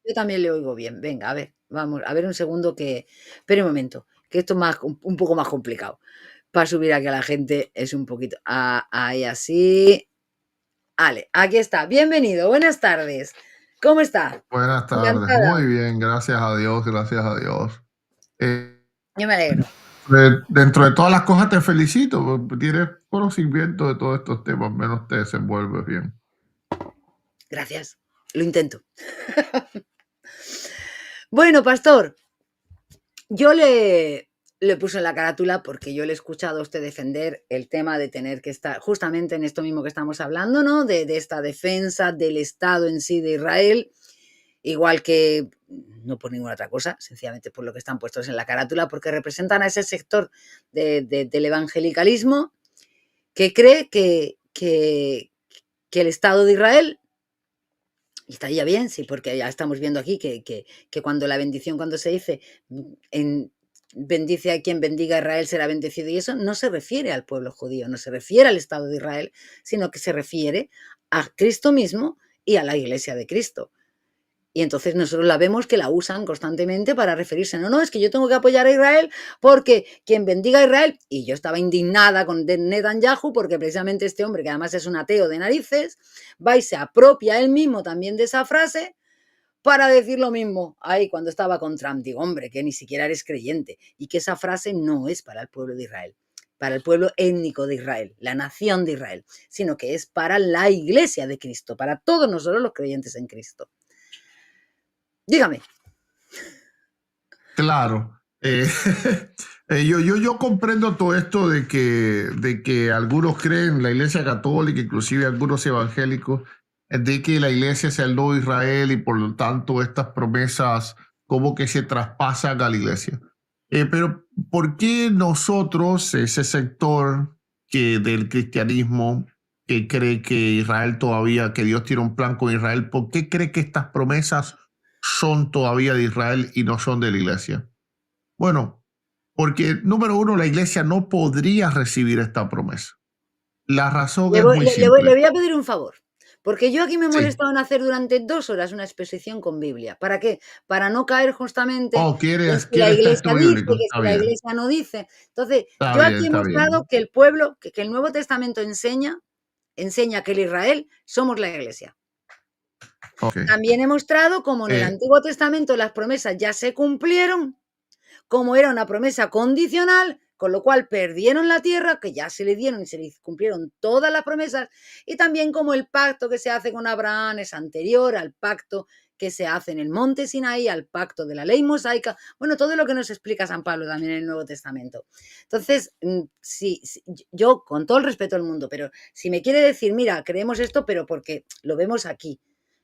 Yo también le oigo bien. Venga, a ver, vamos, a ver un segundo que. Espera un momento, que esto es más, un poco más complicado. Para subir aquí a la gente es un poquito. Ahí así. Vale, aquí está. Bienvenido, buenas tardes. ¿Cómo está? Buenas tardes, Encantada. muy bien, gracias a Dios, gracias a Dios. Eh, Yo me alegro. Dentro de todas las cosas te felicito, porque tienes conocimiento de todos estos temas, menos te desenvuelves bien. Gracias. Lo intento. Bueno, pastor, yo le puse en la carátula porque yo le he escuchado a usted defender el tema de tener que estar justamente en esto mismo que estamos hablando, ¿no? De esta defensa del Estado en sí de Israel, igual que no por ninguna otra cosa, sencillamente por lo que están puestos en la carátula, porque representan a ese sector del evangelicalismo que cree que el Estado de Israel, y estaría bien, sí, porque ya estamos viendo aquí que cuando la bendición, cuando se dice en, bendice a quien bendiga a Israel será bendecido, y eso no se refiere al pueblo judío, no se refiere al Estado de Israel, sino que se refiere a Cristo mismo y a la iglesia de Cristo. Y entonces nosotros la vemos que la usan constantemente para referirse, no, no, es que yo tengo que apoyar a Israel porque quien bendiga a Israel, y yo estaba indignada con Netanyahu porque precisamente este hombre, que además es un ateo de narices, va y se apropia él mismo también de esa frase para decir lo mismo ahí cuando estaba con Trump. Digo, hombre, que ni siquiera eres creyente y que esa frase no es para el pueblo de Israel, para el pueblo étnico de Israel, la nación de Israel, sino que es para la iglesia de Cristo, para todos nosotros los creyentes en Cristo. Dígame. Claro, yo comprendo todo esto de que algunos creen, la Iglesia Católica, inclusive algunos evangélicos, de que la Iglesia es el nuevo Israel y por lo tanto estas promesas como que se traspasan a la Iglesia. Pero ¿por qué nosotros, ese sector del cristianismo que cree que Israel todavía, que Dios tiene un plan con Israel, ¿por qué cree que estas promesas son todavía de Israel y no son de la iglesia? Bueno, porque número uno, la iglesia no podría recibir esta promesa. La razón Le es voy, muy le- le voy- le simple. voy a pedir un favor, porque yo aquí me he Sí. molestado en hacer durante 2 horas una exposición con Biblia. ¿Para qué? Para no caer justamente Oh, en ¿quieres, si la quieres iglesia texto dice, bíblico? que Está si la bien, iglesia no dice. Entonces, está yo bien, aquí he está mostrado bien. que el pueblo, que el Nuevo Testamento enseña que el Israel somos la iglesia. Ok. También he mostrado cómo en el Eh, Antiguo Testamento las promesas ya se cumplieron, como era una promesa condicional, con lo cual perdieron la tierra, que ya se le dieron y se le cumplieron todas las promesas, y también como el pacto que se hace con Abraham es anterior al pacto que se hace en el monte Sinaí, al pacto de la ley mosaica, bueno, todo lo que nos explica San Pablo también en el Nuevo Testamento. Entonces, sí, yo con todo el respeto del mundo, pero si me quiere decir, mira, creemos esto, pero porque lo vemos aquí,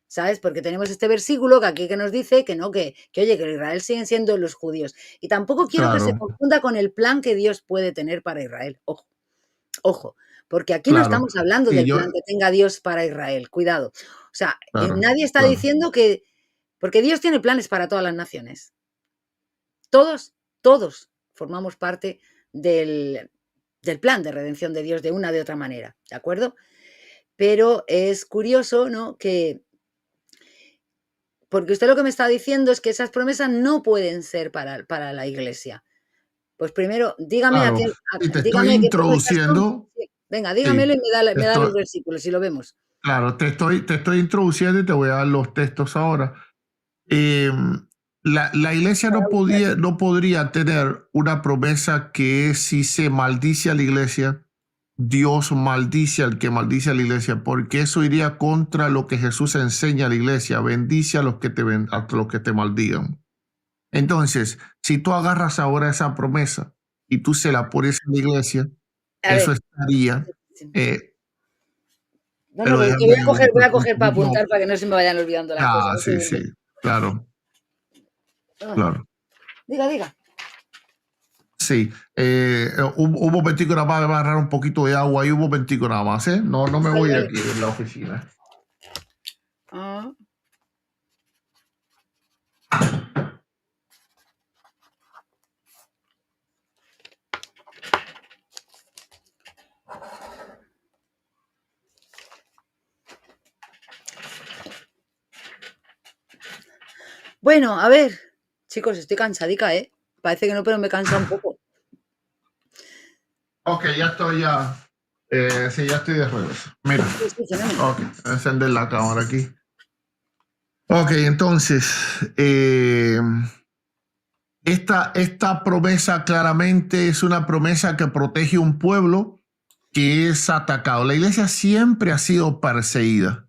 ¿sabes? Porque tenemos este versículo que aquí que nos dice que no, que oye, que Israel siguen siendo los judíos. Y tampoco quiero que se claro, confunda con el plan que Dios puede tener para Israel. Ojo, ojo, porque aquí no claro. estamos hablando Sí, del plan que tenga Dios para Israel. Cuidado. O sea, claro, nadie está claro, diciendo que, porque Dios tiene planes para todas las naciones. Todos formamos parte del plan de redención de Dios de una de otra manera, ¿de acuerdo? Pero es curioso, ¿no? Porque usted lo que me está diciendo es que esas promesas no pueden ser para la iglesia. Pues primero, dígame claro. Y te estoy dígame qué promesas son. introduciendo, Sí, venga, sí, dígamelo y te me da los estoy, versículos y lo vemos. claro, te estoy introduciendo y te voy a dar los textos ahora. Eh, la iglesia Para buscarlo. no podría tener una promesa que es si se maldice a la iglesia, Dios maldice al que maldice a la iglesia, porque eso iría contra lo que Jesús enseña a la iglesia, bendice a los que a los que te maldigan. Entonces, si tú agarras ahora esa promesa y tú se la pones a la iglesia, A eso ver. estaría, eh, Bueno, pero pues déjame voy a coger para apuntar para que no se me vayan olvidando las cosas. Un sí, sí, segundo. claro, Ay, claro. diga, diga. Sí, un momentico nada más, me va a agarrar un poquito de agua ahí, un momentico nada más, ¿eh? No, no me Vale, voy de vale. aquí, de la oficina. Ah, Bueno, a ver, chicos, estoy cansadica, ¿eh? Parece que no, pero me cansa un poco. Ok, ya estoy ya. Sí, ya estoy de regreso. Mira, Sí, sí, fenómeno. ok, voy a encender la cámara aquí. Ok, entonces, esta promesa claramente es una promesa que protege un pueblo que es atacado. La iglesia siempre ha sido perseguida,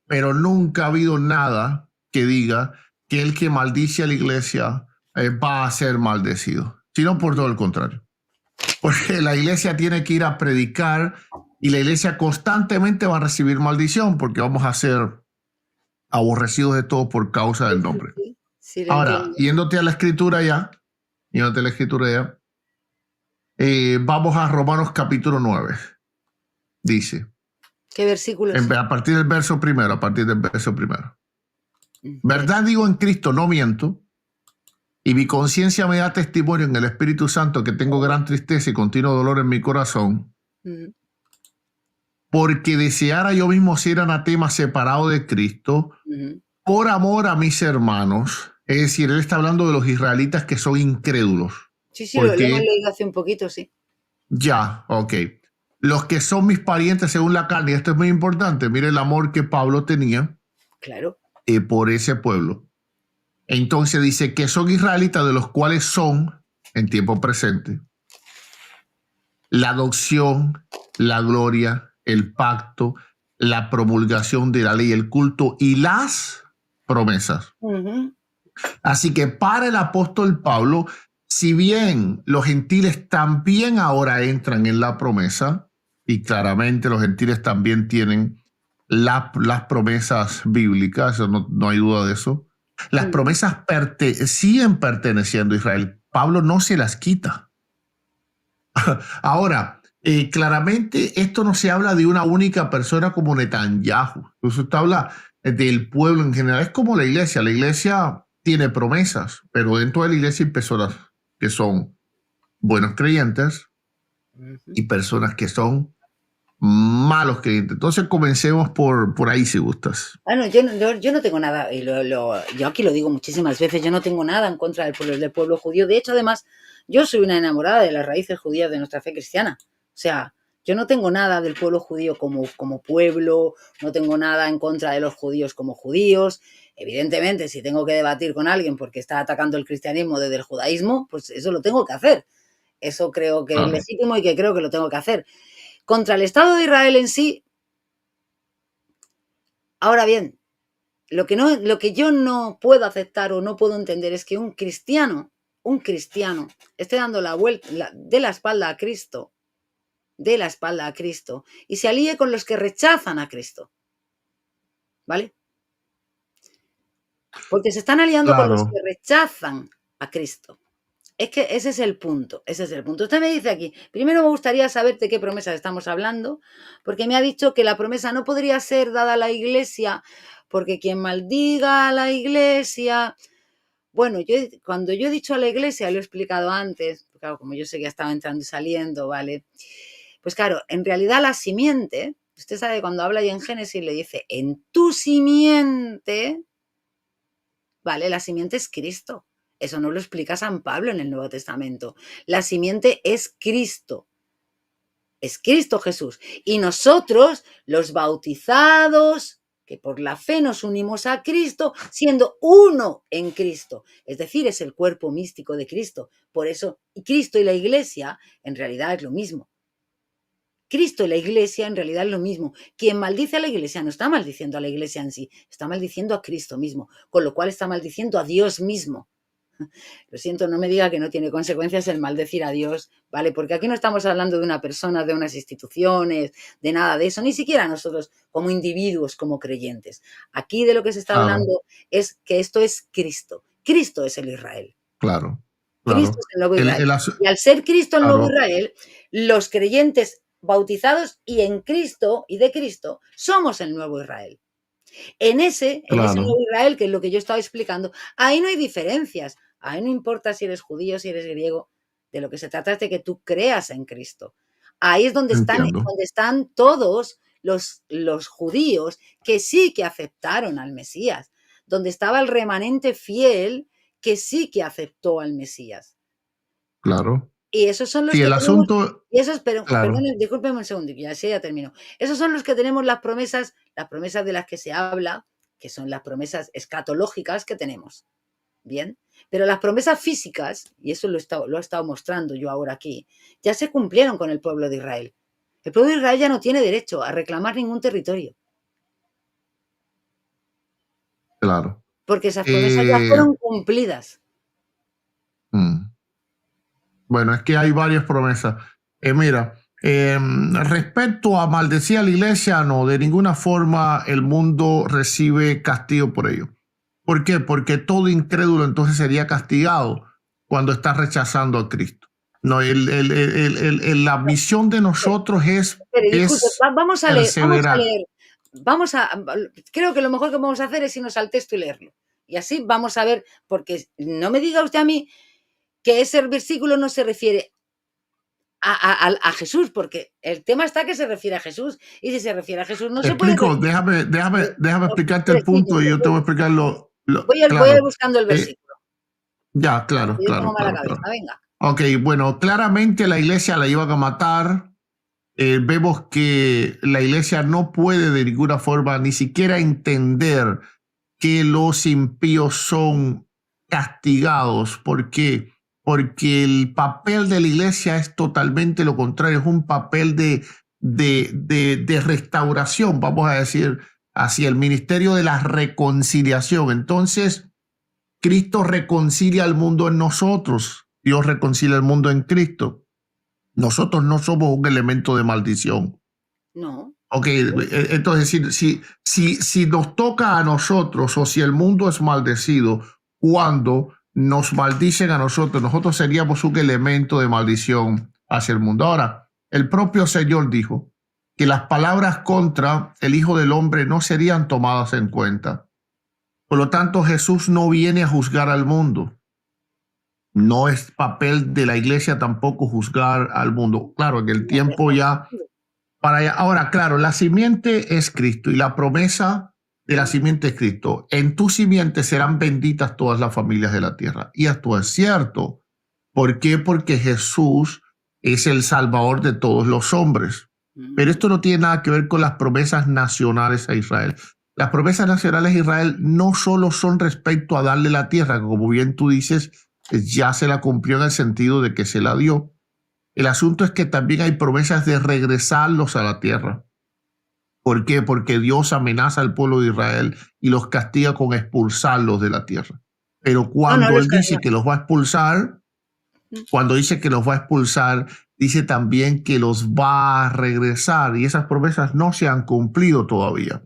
pero nunca ha habido nada que diga que el que maldice a la iglesia va a ser maldecido, sino por todo el contrario. Porque la iglesia tiene que ir a predicar y la iglesia constantemente va a recibir maldición porque vamos a ser aborrecidos de todo por causa Sí, del sí, nombre. sí, sí, lo Ahora, entiendo. yéndote a la escritura ya, vamos a Romanos capítulo 9. Dice, ¿Qué versículos? a partir del verso primero, a partir del verso primero. Espera. Verdad digo en Cristo, no miento, y mi conciencia me da testimonio en el Espíritu Santo que tengo gran tristeza y continuo dolor en mi corazón, Ujú, porque deseara yo mismo ser anatema separado de Cristo ujú. por amor a mis hermanos. Es decir, él está hablando de los israelitas que son incrédulos, Sí, sí, lo hemos porque leído hace un poquito, sí. ya, ok. Los que son mis parientes según la carne, y esto es muy importante, mire el amor que Pablo tenía Claro. por ese pueblo. Entonces dice que son israelitas de los cuales son, en tiempo presente, la adopción, la gloria, el pacto, la promulgación de la ley, el culto y las promesas. Ujú, Así que para el apóstol Pablo, si bien los gentiles también ahora entran en la promesa, y claramente los gentiles también tienen las promesas bíblicas, no hay duda de eso, las ujú. promesas siguen perteneciendo a Israel. Pablo no se las quita. Ahora, claramente esto no se habla de una única persona como Netanyahu. Entonces, esto habla del pueblo en general. Es como la iglesia. La iglesia tiene promesas, pero dentro de la iglesia hay personas que son buenos creyentes Ujú. y personas que son malos creyentes. Entonces, comencemos por ahí si gustas. Ah, no, yo no tengo nada, y yo aquí lo digo muchísimas veces, yo no tengo nada en contra del pueblo judío. De hecho, además, yo soy una enamorada de las raíces judías de nuestra fe cristiana. O sea, yo no tengo nada del pueblo judío como pueblo, no tengo nada en contra de los judíos como judíos. Evidentemente, si tengo que debatir con alguien porque está atacando el cristianismo desde el judaísmo, pues eso lo tengo que hacer. Eso creo que es Claro, legítimo y que creo que lo tengo que hacer. Contra el Estado de Israel en sí, ahora bien, lo que yo no puedo aceptar o no puedo entender es que un cristiano, esté dando la vuelta de la espalda a Cristo, de la espalda a Cristo, y se alíe con los que rechazan a Cristo, ¿vale? Porque se están aliando con los claro. que rechazan a Cristo. Es que ese es el punto, ese es el punto. Usted me dice aquí, primero me gustaría saber de qué promesas estamos hablando, porque me ha dicho que la promesa no podría ser dada a la iglesia, porque quien maldiga a la iglesia. Bueno, cuando yo he dicho a la iglesia, lo he explicado antes, claro, como yo sé que ya estaba entrando y saliendo, ¿vale? Pues claro, en realidad la simiente, usted sabe, cuando habla ahí en Génesis le dice, en tu simiente, ¿vale? La simiente es Cristo. Eso no lo explica San Pablo en el Nuevo Testamento. La simiente es Cristo Jesús. Y nosotros, los bautizados, que por la fe nos unimos a Cristo, siendo uno en Cristo. Es decir, es el cuerpo místico de Cristo. Por eso, Cristo y la iglesia en realidad es lo mismo. Cristo y la iglesia en realidad es lo mismo. Quien maldice a la iglesia no está maldiciendo a la iglesia en sí, está maldiciendo a Cristo mismo, con lo cual está maldiciendo a Dios mismo. Lo siento, no me diga que no tiene consecuencias el maldecir a Dios, ¿vale? Porque aquí no estamos hablando de una persona, de unas instituciones, de nada de eso, ni siquiera nosotros como individuos, como creyentes. Aquí de lo que se está Claro, hablando es que esto es Cristo. Cristo es el Israel. claro, Cristo claro. es el nuevo El, Israel. el Y al ser Cristo el nuevo claro, Israel, los creyentes bautizados y en Cristo y de Cristo somos el nuevo Israel. En ese claro. nuevo Israel, que es lo que yo estaba explicando, ahí no hay diferencias. Ahí no importa si eres judío, si eres griego. De lo que se trata es de que tú creas en Cristo. Ahí es Entiendo. donde están todos los judíos que sí que aceptaron al Mesías. donde estaba el remanente fiel que sí que aceptó al Mesías. Claro. Y esos son los Sí, que el tenemos, asunto, y esos, pero, claro, perdón, discúlpeme un segundito, ya, sí, ya termino. Esos son los que tenemos las promesas de las que se habla, que son las promesas escatológicas que tenemos. Bien, pero las promesas físicas, y eso lo he estado mostrando yo ahora aquí, ya se cumplieron con el pueblo de Israel. El pueblo de Israel ya no tiene derecho a reclamar ningún territorio, claro. porque esas promesas ya Eh, fueron cumplidas. mm, bueno, es que hay varias promesas. Mira, respecto a maldecir a la iglesia, no, de ninguna forma el mundo recibe castigo por ello. ¿Por qué? Porque todo incrédulo entonces sería castigado cuando está rechazando a Cristo. No, la No, misión de espere, nosotros espere, disculpe, es vamos a leer, perseverar. creo que lo mejor que vamos a hacer es irnos al texto y leerlo. Y así vamos a ver, porque no me diga usted a mí que ese versículo no se refiere a Jesús, porque el tema está que se refiere a Jesús, y si se refiere a Jesús no Te se puede explico, referir. déjame No, explicarte el sí, punto y yo te voy a explicar voy a ir claro. buscando el Eh, versículo, ya, claro, porque yo tengo claro, mala claro, cabeza, claro. venga. Ok, bueno, claramente la iglesia la iban a matar. Vemos que la iglesia no puede de ninguna forma ni siquiera entender que los impíos son castigados. ¿Por qué? Porque el papel de la iglesia es totalmente lo contrario, es un papel de restauración, vamos a decir, hacia el ministerio de la reconciliación. Entonces, Cristo reconcilia al mundo en nosotros, Dios reconcilia al mundo en Cristo. Nosotros no somos un elemento de maldición. No, Ok, entonces si nos toca a nosotros o si el mundo es maldecido, cuando nos maldicen a nosotros, nosotros seríamos un elemento de maldición hacia el mundo. Ahora, el propio Señor dijo que las palabras contra el Hijo del Hombre no serían tomadas en cuenta. Por lo tanto, Jesús no viene a juzgar al mundo. No es papel de la iglesia tampoco juzgar al mundo. Claro, en el no, tiempo ya para allá. Ahora, claro, la simiente es Cristo y la promesa de la simiente es Cristo. En tu simiente serán benditas todas las familias de la tierra. Y esto es cierto. ¿Por qué? Porque Jesús es el Salvador de todos los hombres. Pero esto no tiene nada que ver con las promesas nacionales a Israel. Las promesas nacionales a Israel no solo son respecto a darle la tierra, como bien tú dices, ya se la cumplió en el sentido de que se la dio. El asunto es que también hay promesas de regresarlos a la tierra. ¿Por qué? Porque Dios amenaza al pueblo de Israel y los castiga con expulsarlos de la tierra. Pero no, no, cuando Él dice que los va a expulsar, cuando dice que los va a expulsar, dice también que los va a regresar y esas promesas no se han cumplido todavía.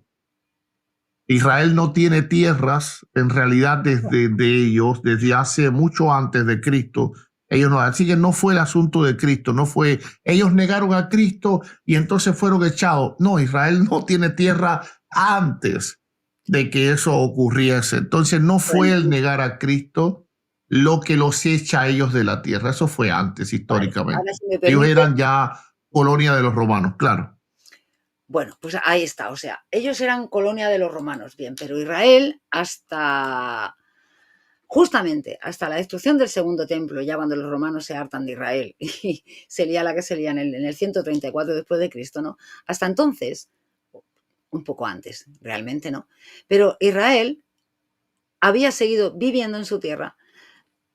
Israel no tiene tierras en realidad de ellos desde hace mucho antes de Cristo. Ellos no, así que no fue el asunto de Cristo, no fue, ellos negaron a Cristo y entonces fueron echados. No, Israel no tiene tierra antes de que eso ocurriese. Entonces no fue bueno, el negar a Cristo lo que los echa a ellos de la tierra. Eso fue antes, vale, ahora históricamente. si me Ellos permite, eran ya colonia de los romanos, claro. bueno, pues ahí está, o sea, ellos eran colonia de los romanos, bien, pero Israel justamente hasta la destrucción del segundo templo, ya cuando los romanos se hartan de Israel y se lía la que se lía en el 134 después de Cristo, ¿no? Hasta entonces, un poco antes, realmente, ¿no? Pero Israel había seguido viviendo en su tierra,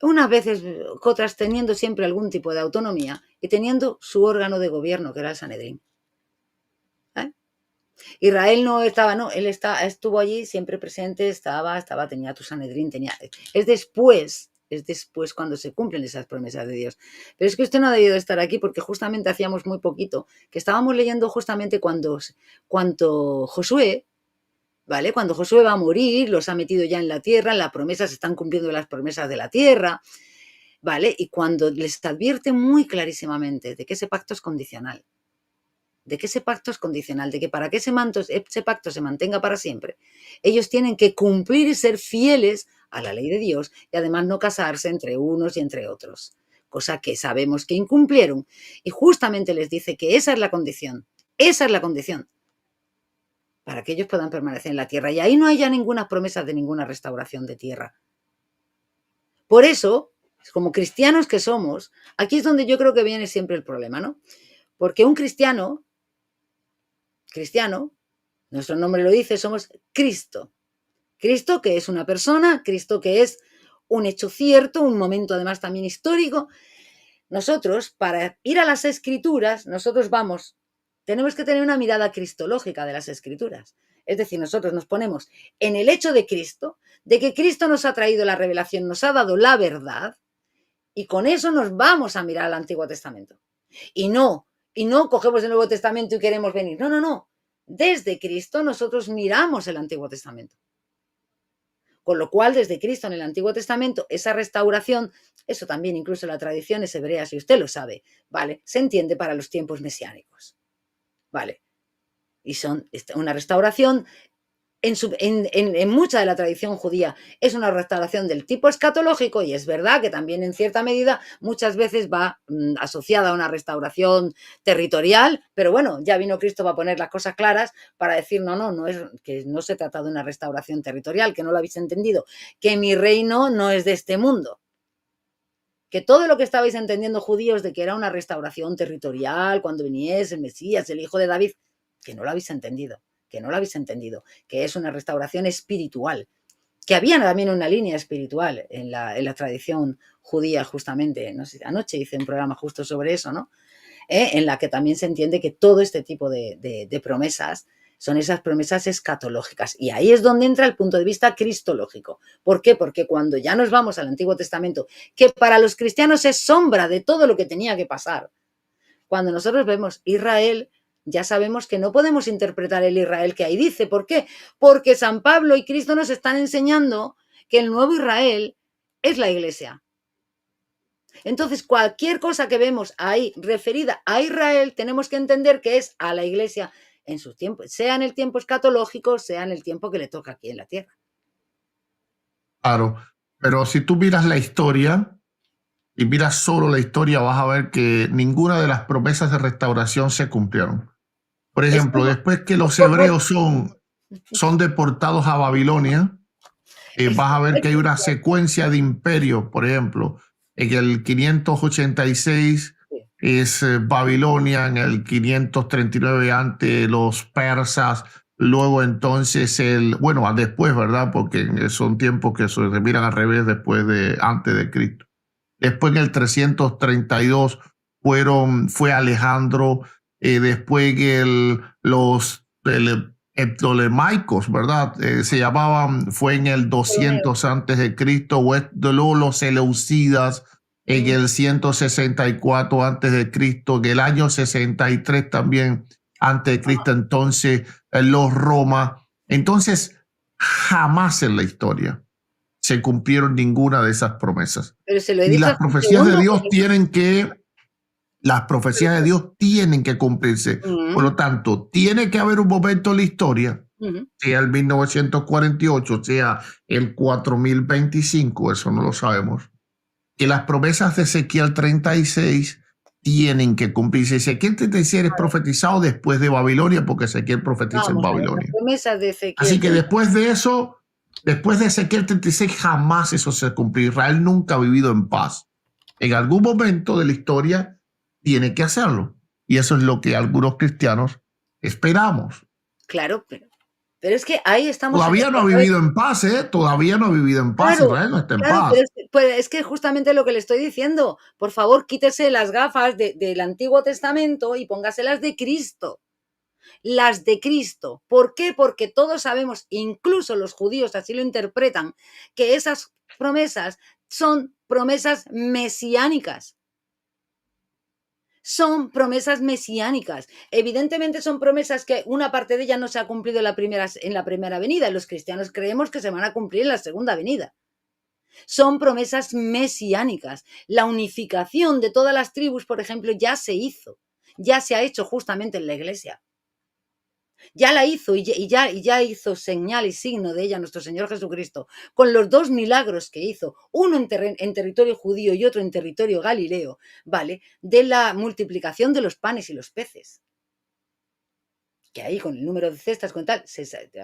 unas veces, otras teniendo siempre algún tipo de autonomía y teniendo su órgano de gobierno, que era el Sanedrín. ¿Eh? Israel no estaba, no, él estuvo allí siempre presente, tenía tu Sanedrín, es después cuando se cumplen esas promesas de Dios. Pero es que usted no ha debido estar aquí porque justamente hacíamos muy poquito, que estábamos leyendo justamente cuando Josué, ¿vale? Cuando Josué va a morir, los ha metido ya en la tierra, en la promesa, se están cumpliendo las promesas de la tierra, ¿vale? Y cuando les advierte muy clarísimamente de que ese pacto es condicional, de que ese pacto es condicional, de que para que ese pacto se mantenga para siempre, ellos tienen que cumplir y ser fieles a la ley de Dios y además no casarse entre unos y entre otros, cosa que sabemos que incumplieron. Y justamente les dice que esa es la condición, esa es la condición. para que ellos puedan permanecer en la tierra. Y ahí no haya ninguna promesa de ninguna restauración de tierra. Por eso, como cristianos que somos, aquí es donde yo creo que viene siempre el problema, ¿no? Porque un cristiano, nuestro nombre lo dice, somos Cristo. Cristo que es una persona, Cristo que es un hecho cierto, un momento además también histórico. Nosotros, para ir a las Escrituras, tenemos que tener una mirada cristológica de las Escrituras. Es decir, nosotros nos ponemos en el hecho de Cristo, de que Cristo nos ha traído la revelación, nos ha dado la verdad, y con eso nos vamos a mirar al Antiguo Testamento. Y no cogemos el Nuevo Testamento y queremos venir. No. Desde Cristo nosotros miramos el Antiguo Testamento. Con lo cual, desde Cristo en el Antiguo Testamento, esa restauración, eso también incluso en las tradiciones hebreas, y usted lo sabe, ¿vale? Se entiende para los tiempos mesiánicos, ¿vale? Y son una restauración, en mucha de la tradición judía, es una restauración del tipo escatológico, y es verdad que también en cierta medida muchas veces va asociada a una restauración territorial, pero bueno, ya vino Cristo para poner las cosas claras, para decir, que no se trata de una restauración territorial, que no lo habéis entendido, que mi reino no es de este mundo. Que todo lo que estabais entendiendo judíos de que era una restauración territorial cuando viniese el Mesías, el hijo de David, que no lo habéis entendido, que es una restauración espiritual, que había también una línea espiritual en la tradición judía, justamente, no sé, anoche hice un programa justo sobre eso, ¿no? En la que también se entiende que todo este tipo de promesas son esas promesas escatológicas. Y ahí es donde entra el punto de vista cristológico. ¿Por qué? Porque cuando ya nos vamos al Antiguo Testamento, que para los cristianos es sombra de todo lo que tenía que pasar, cuando nosotros vemos Israel, ya sabemos que no podemos interpretar el Israel que ahí dice. ¿Por qué? Porque San Pablo y Cristo nos están enseñando que el nuevo Israel es la Iglesia. Entonces, cualquier cosa que vemos ahí referida a Israel, tenemos que entender que es a la Iglesia en sus tiempos, sea en el tiempo escatológico, sea en el tiempo que le toca aquí en la tierra. Claro, pero si tú miras la historia y miras solo la historia, vas a ver que ninguna de las promesas de restauración se cumplieron. Por ejemplo, después que los hebreos son deportados a Babilonia, vas a ver que hay una secuencia de imperios. Por ejemplo, en el 586 es Babilonia, en el 539 ante los persas, luego entonces después, ¿verdad? Porque son tiempos que se miran al revés antes de Cristo. Después en el 332 fue Alejandro, después los Ptolemaicos, ¿verdad? Se llamaban, fue en el 200 antes de Cristo, luego los Seleucidas en el 164 antes de Cristo, en el año 63 también antes de Cristo, entonces los Roma. Entonces, jamás en la historia se cumplieron ninguna de esas promesas. Pero se lo he Y dicho las hace un profecías de segundo, Dios porque... tienen que cumplirse. Por lo tanto, tiene que haber un momento en la historia, sea el 1948, sea el 4025, eso no lo sabemos, que las promesas de Ezequiel 36 tienen que cumplirse. Ezequiel 36 es profetizado después de Babilonia, porque Ezequiel profetiza en Vamos a ver, las Babilonia. promesas de Así Ezequiel. que después de eso, después de Ezequiel 36, jamás eso se cumplió. Israel nunca ha vivido en paz. En algún momento de la historia tiene que hacerlo. Y eso es lo que algunos cristianos esperamos. Claro, pero es que ahí estamos en Todavía no ha el... vivido en paz, ¿eh? Todavía no ha vivido en paz. Claro, Israel no está en claro, pero paz. es que justamente lo que le estoy diciendo. Por favor, quítese las gafas del Antiguo Testamento y póngaselas de Cristo. Las de Cristo. ¿Por qué? Porque todos sabemos, incluso los judíos así lo interpretan, que esas promesas son promesas mesiánicas. Son promesas mesiánicas. Evidentemente son promesas que una parte de ellas no se ha cumplido en la primera venida, y los cristianos creemos que se van a cumplir en la segunda venida. Son promesas mesiánicas. La unificación de todas las tribus, por ejemplo, ya se hizo, ya se ha hecho justamente en la Iglesia. Ya la hizo y ya hizo señal y signo de ella nuestro Señor Jesucristo, con los dos milagros que hizo, uno en territorio judío y otro en territorio galileo, ¿vale? De la multiplicación de los panes y los peces. que ahí con el número de cestas, con tal,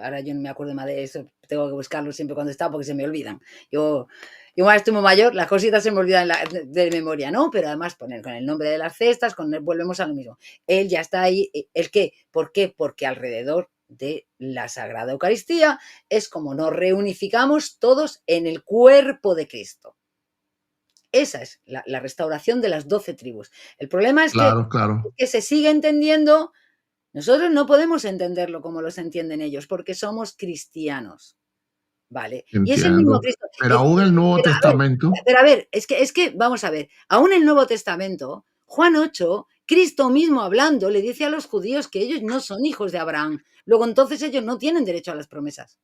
ahora yo no me acuerdo más de eso, tengo que buscarlo siempre cuando está porque se me olvidan. Yo igual estoy muy mayor, las cositas se me olvidan de memoria, ¿no? Pero además poner con el nombre de las cestas, volvemos a lo mismo. Él ya está ahí. ¿El qué? ¿Por qué? Porque alrededor de la Sagrada Eucaristía es como nos reunificamos todos en el cuerpo de Cristo. Esa es la restauración de las 12 tribus. El problema es Claro, claro. que se sigue entendiendo. Nosotros no podemos entenderlo como los entienden ellos, porque somos cristianos, ¿vale? Y es el mismo Entiendo. Cristo. Pero aún el Nuevo Testamento, Pero a ver, es que, vamos a ver, aún el Nuevo Testamento, Juan 8, Cristo mismo hablando, le dice a los judíos que ellos no son hijos de Abraham. Luego entonces ellos no tienen derecho a las promesas.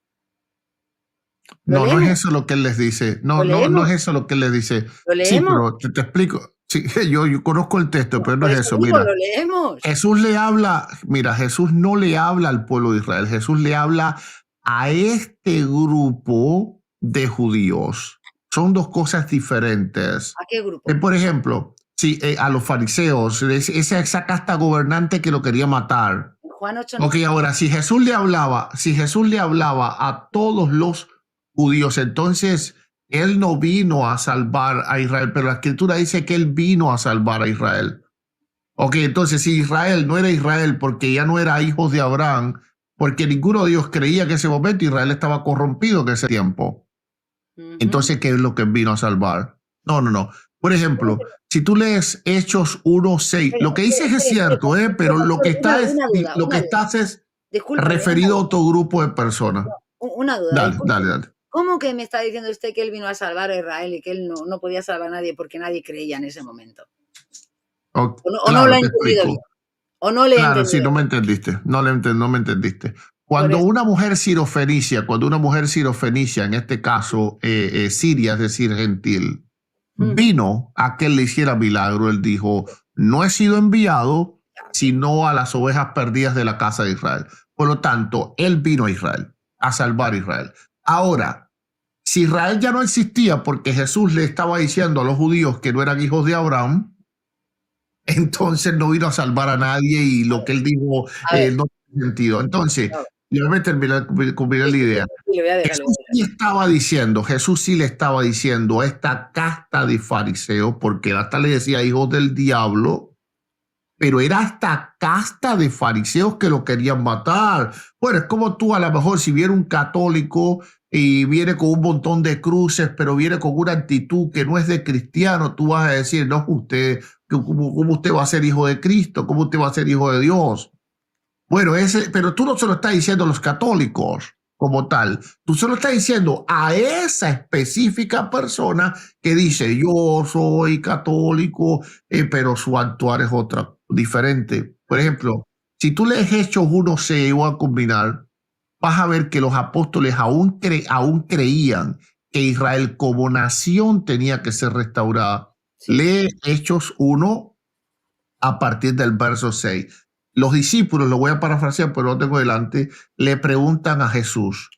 ¿Lo no, no es leemos? eso lo que él les dice. No, ¿Lo no, no leemos? es eso lo que él les dice. ¿Lo Sí, leemos? pero te explico. Sí, yo conozco el texto, pero no Por es eso eso. digo, Mira, lo leemos. Jesús le habla, mira, Jesús no le habla al pueblo de Israel, Jesús le habla a este grupo de judíos. Son dos cosas diferentes. ¿A qué grupo? Por ejemplo, sí, a los fariseos, esa casta gobernante que lo quería matar. En Juan 8 no. Ok, ahora, si Jesús le hablaba a todos los judíos, entonces él no vino a salvar a Israel, pero la escritura dice que él vino a salvar a Israel. Ok, entonces si Israel no era Israel porque ya no era hijos de Abraham, porque ninguno de ellos creía que en ese momento Israel estaba corrompido en ese tiempo. Entonces, ¿qué es lo que vino a salvar? No, no, no. Por ejemplo, si tú lees Hechos 1:6, lo que dices es cierto, pero lo que está es, lo que estás es Discúlpeme, referido a otro grupo de personas. una duda, Dale, disculpe. dale, dale. ¿Cómo que me está diciendo usted que él vino a salvar a Israel y que él no podía salvar a nadie porque nadie creía en ese momento? ¿O no lo Claro, he te entendido bien? explico. ¿O no le he Claro, sí, entendido no me bien? entendiste. No me entendiste. Por Cuando eso. una mujer sirofenicia, en este caso siria, es decir, gentil, vino a que él le hiciera milagro, él dijo, no he sido enviado sino a las ovejas perdidas de la casa de Israel. Por lo tanto, él vino a Israel, a salvar a Israel. Ahora, si Israel ya no existía porque Jesús le estaba diciendo a los judíos que no eran hijos de Abraham, entonces no vino a salvar a nadie y lo que él dijo A ver, no tiene sentido. Entonces, no, déjame terminar sí, la sí, idea. sí, le voy a dejar, le voy a dejar. Jesús sí le estaba diciendo a esta casta de fariseos, porque hasta le decía hijos del diablo, pero era esta casta de fariseos que lo querían matar. Bueno, es como tú a lo mejor si viene un católico y viene con un montón de cruces, pero viene con una actitud que no es de cristiano, tú vas a decir, no, usted, ¿cómo usted va a ser hijo de Cristo? ¿Cómo usted va a ser hijo de Dios? Bueno, pero tú no se lo estás diciendo a los católicos como tal. Tú se lo estás diciendo a esa específica persona que dice, yo soy católico, pero su actuar es otra, diferente. Por ejemplo, si tú lees Hechos 1:6, voy a combinar, vas a ver que los apóstoles aún creían que Israel como nación tenía que ser restaurada. Sí. Lee Hechos 1 a partir del verso 6. Los discípulos, lo voy a parafrasear, pero lo tengo delante, le preguntan a Jesús,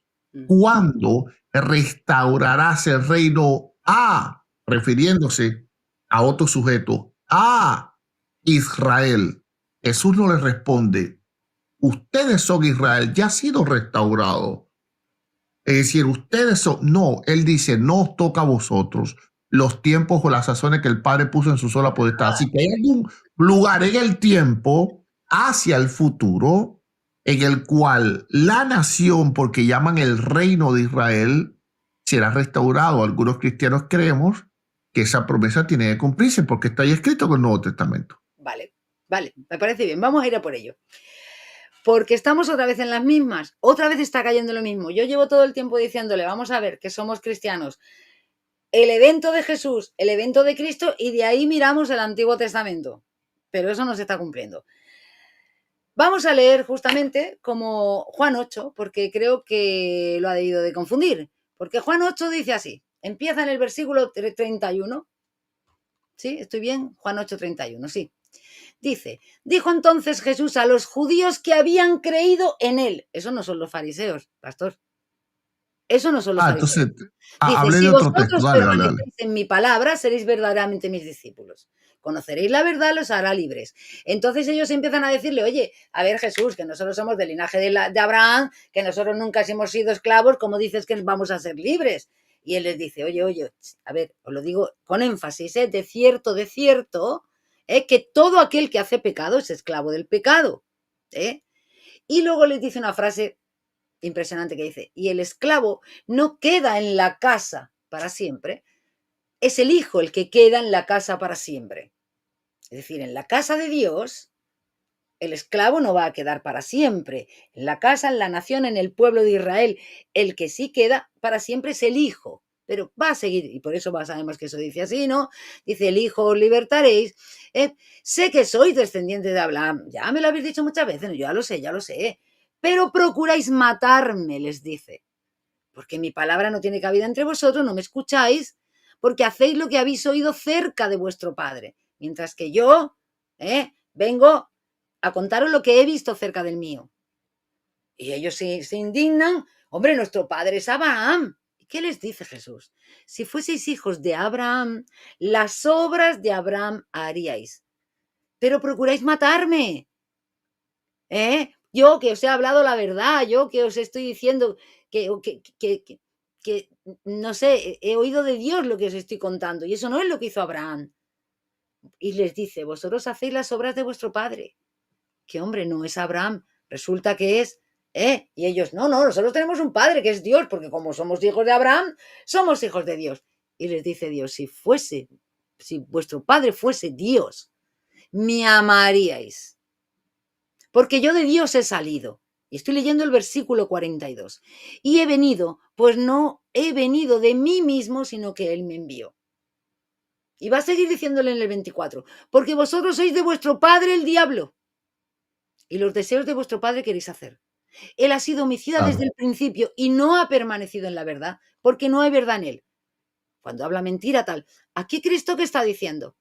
¿cuándo restaurarás el reino a, refiriéndose a otro sujeto, a Israel? Jesús no le responde, ustedes son Israel, ya ha sido restaurado. Es decir, ustedes son, no, él dice, no os toca a vosotros los tiempos o las sazones que el Padre puso en su sola potestad. Así que hay algún lugar en el tiempo hacia el futuro en el cual la nación, porque llaman el reino de Israel, será restaurado. Algunos cristianos creemos que esa promesa tiene que cumplirse porque está ahí escrito en el Nuevo Testamento. Vale, me parece bien, vamos a ir a por ello. Porque estamos otra vez en las mismas, otra vez está cayendo lo mismo. Yo llevo todo el tiempo diciéndole, vamos a ver, que somos cristianos. El evento de Jesús, el evento de Cristo, y de ahí miramos el Antiguo Testamento. Pero eso no se está cumpliendo. Vamos a leer justamente como Juan 8, porque creo que lo ha debido de confundir. Porque Juan 8 dice así, empieza en el versículo 31. ¿Sí? ¿Estoy bien? Juan 8, 31, sí. Dice, dijo entonces Jesús a los judíos que habían creído en él. Eso no son los fariseos, pastor. Eso no son los fariseos. Entonces, Dice, hablé si de otro texto. vosotros Dale. permanecéis en mi palabra, seréis verdaderamente mis discípulos. Conoceréis la verdad, los hará libres. Entonces ellos empiezan a decirle, oye, a ver Jesús, que nosotros somos del linaje de Abraham, que nosotros nunca hemos sido esclavos, ¿cómo dices que vamos a ser libres? Y él les dice, oye, a ver, os lo digo con énfasis, de cierto, que todo aquel que hace pecado es esclavo del pecado. Y luego les dice una frase impresionante que dice, y el esclavo no queda en la casa para siempre, es el hijo el que queda en la casa para siempre. Es decir, en la casa de Dios, el esclavo no va a quedar para siempre. En la casa, en la nación, en el pueblo de Israel, el que sí queda para siempre es el hijo. Pero va a seguir, y por eso sabemos que eso dice así, ¿no? Dice, el hijo os libertaréis. Sé que sois descendientes de Abraham. Ya me lo habéis dicho muchas veces, ya lo sé. Pero procuráis matarme, les dice. Porque mi palabra no tiene cabida entre vosotros, no me escucháis, porque hacéis lo que habéis oído cerca de vuestro padre. Mientras que yo vengo a contaros lo que he visto cerca del mío. Y ellos se indignan. Hombre, nuestro padre es Abraham. ¿Y qué les dice Jesús? Si fueseis hijos de Abraham, las obras de Abraham haríais. Pero procuráis matarme. Yo que os he hablado la verdad, yo que os estoy diciendo que no sé, he oído de Dios lo que os estoy contando. Y eso no es lo que hizo Abraham. Y les dice, vosotros hacéis las obras de vuestro padre. Que hombre, no es Abraham, resulta que es, y ellos, no, nosotros tenemos un padre que es Dios, porque como somos hijos de Abraham, somos hijos de Dios. Y les dice Dios, si vuestro padre fuese Dios, me amaríais, porque yo de Dios he salido. Y estoy leyendo el versículo 42. Y he venido, pues no he venido de mí mismo, sino que Él me envió. Y va a seguir diciéndole en el 24, porque vosotros sois de vuestro padre el diablo, y los deseos de vuestro padre queréis hacer. Él ha sido homicida desde el principio y no ha permanecido en la verdad, porque no hay verdad en él. Cuando habla mentira tal, ¿aquí Cristo qué está diciendo?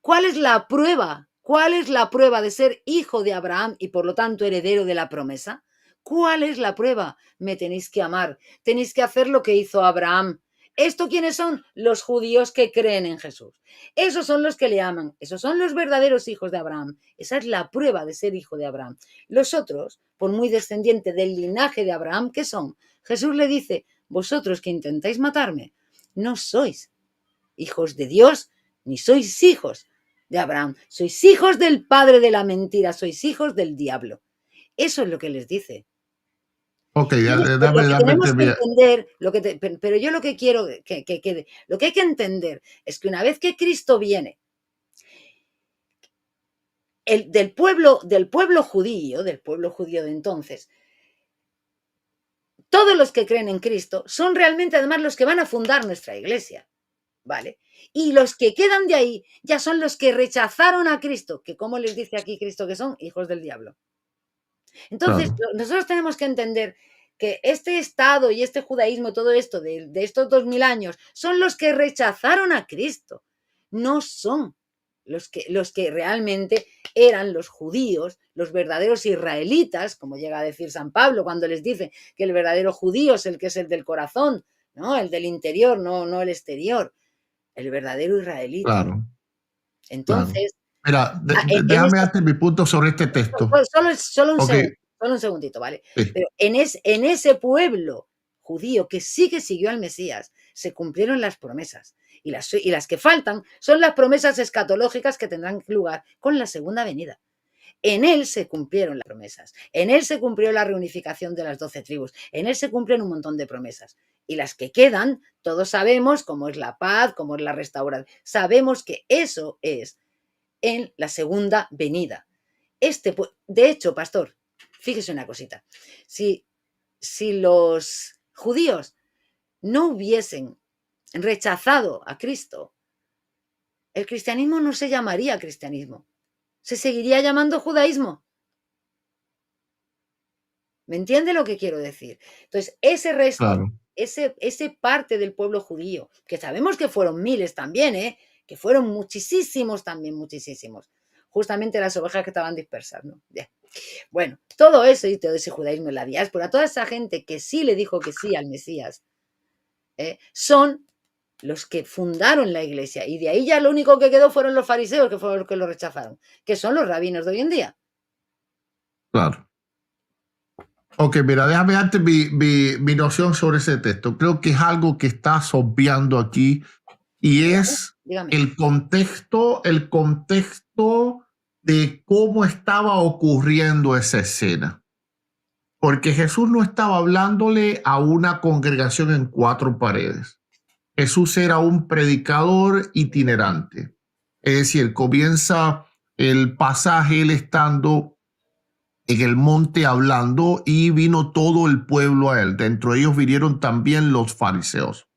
¿Cuál es la prueba? ¿Cuál es la prueba de ser hijo de Abraham y por lo tanto heredero de la promesa? ¿Cuál es la prueba? Me tenéis que amar, tenéis que hacer lo que hizo Abraham. ¿Esto quiénes son? Los judíos que creen en Jesús. Esos son los que le aman, esos son los verdaderos hijos de Abraham. Esa es la prueba de ser hijo de Abraham. Los otros, por muy descendiente del linaje de Abraham, ¿qué son? Jesús le dice, vosotros que intentáis matarme, no sois hijos de Dios, ni sois hijos de Abraham, sois hijos del padre de la mentira, sois hijos del diablo. Eso es lo que les dice. Ok, Lo que tenemos que entender, pero yo lo que quiero que quede, lo que hay que entender es que una vez que Cristo viene, del pueblo judío de entonces, todos los que creen en Cristo son realmente además los que van a fundar nuestra iglesia, ¿vale? Y los que quedan de ahí ya son los que rechazaron a Cristo, que como les dice aquí Cristo que son hijos del diablo. Entonces, nosotros tenemos que entender que este Estado y este judaísmo, todo esto de estos 2000 años, son los que rechazaron a Cristo, no son los que realmente eran los judíos, los verdaderos israelitas, como llega a decir San Pablo cuando les dice que el verdadero judío es el que es el del corazón, ¿no? El del interior, no el exterior, el verdadero israelita. Claro. Entonces, mira, en déjame darte mi punto sobre este texto. Solo un Okay. segundo, solo un segundito, ¿vale? Sí. Pero en ese pueblo judío que sí que siguió al Mesías, se cumplieron las promesas. Y las que faltan son las promesas escatológicas que tendrán lugar con la segunda venida. En él se cumplieron las promesas. En él se cumplió la reunificación de las 12 tribus. En él se cumplen un montón de promesas. Y las que quedan, todos sabemos cómo es la paz, cómo es la restauración. Sabemos que eso es en la segunda venida. De hecho, pastor, fíjese una cosita. Si los judíos no hubiesen rechazado a Cristo, el cristianismo no se llamaría cristianismo. Se seguiría llamando judaísmo. ¿Me entiende lo que quiero decir? Entonces, ese resto, ese parte del pueblo judío, que sabemos que fueron miles también, que fueron muchísimos también, muchísimos. Justamente las ovejas que estaban dispersas, ¿no? Bueno, todo eso y todo ese judaísmo en la diáspora, toda esa gente que sí le dijo que sí al Mesías, son los que fundaron la iglesia. Y de ahí ya lo único que quedó fueron los fariseos, que fueron los que lo rechazaron, que son los rabinos de hoy en día. Claro. Ok, mira, déjame darte mi noción sobre ese texto. Creo que es algo que estás obviando aquí y es Dígame. el contexto de cómo estaba ocurriendo esa escena. Porque Jesús no estaba hablándole a una congregación en cuatro paredes. Jesús era un predicador itinerante. Es decir, comienza el pasaje él estando en el monte hablando y vino todo el pueblo a él. Dentro de ellos vinieron también los fariseos.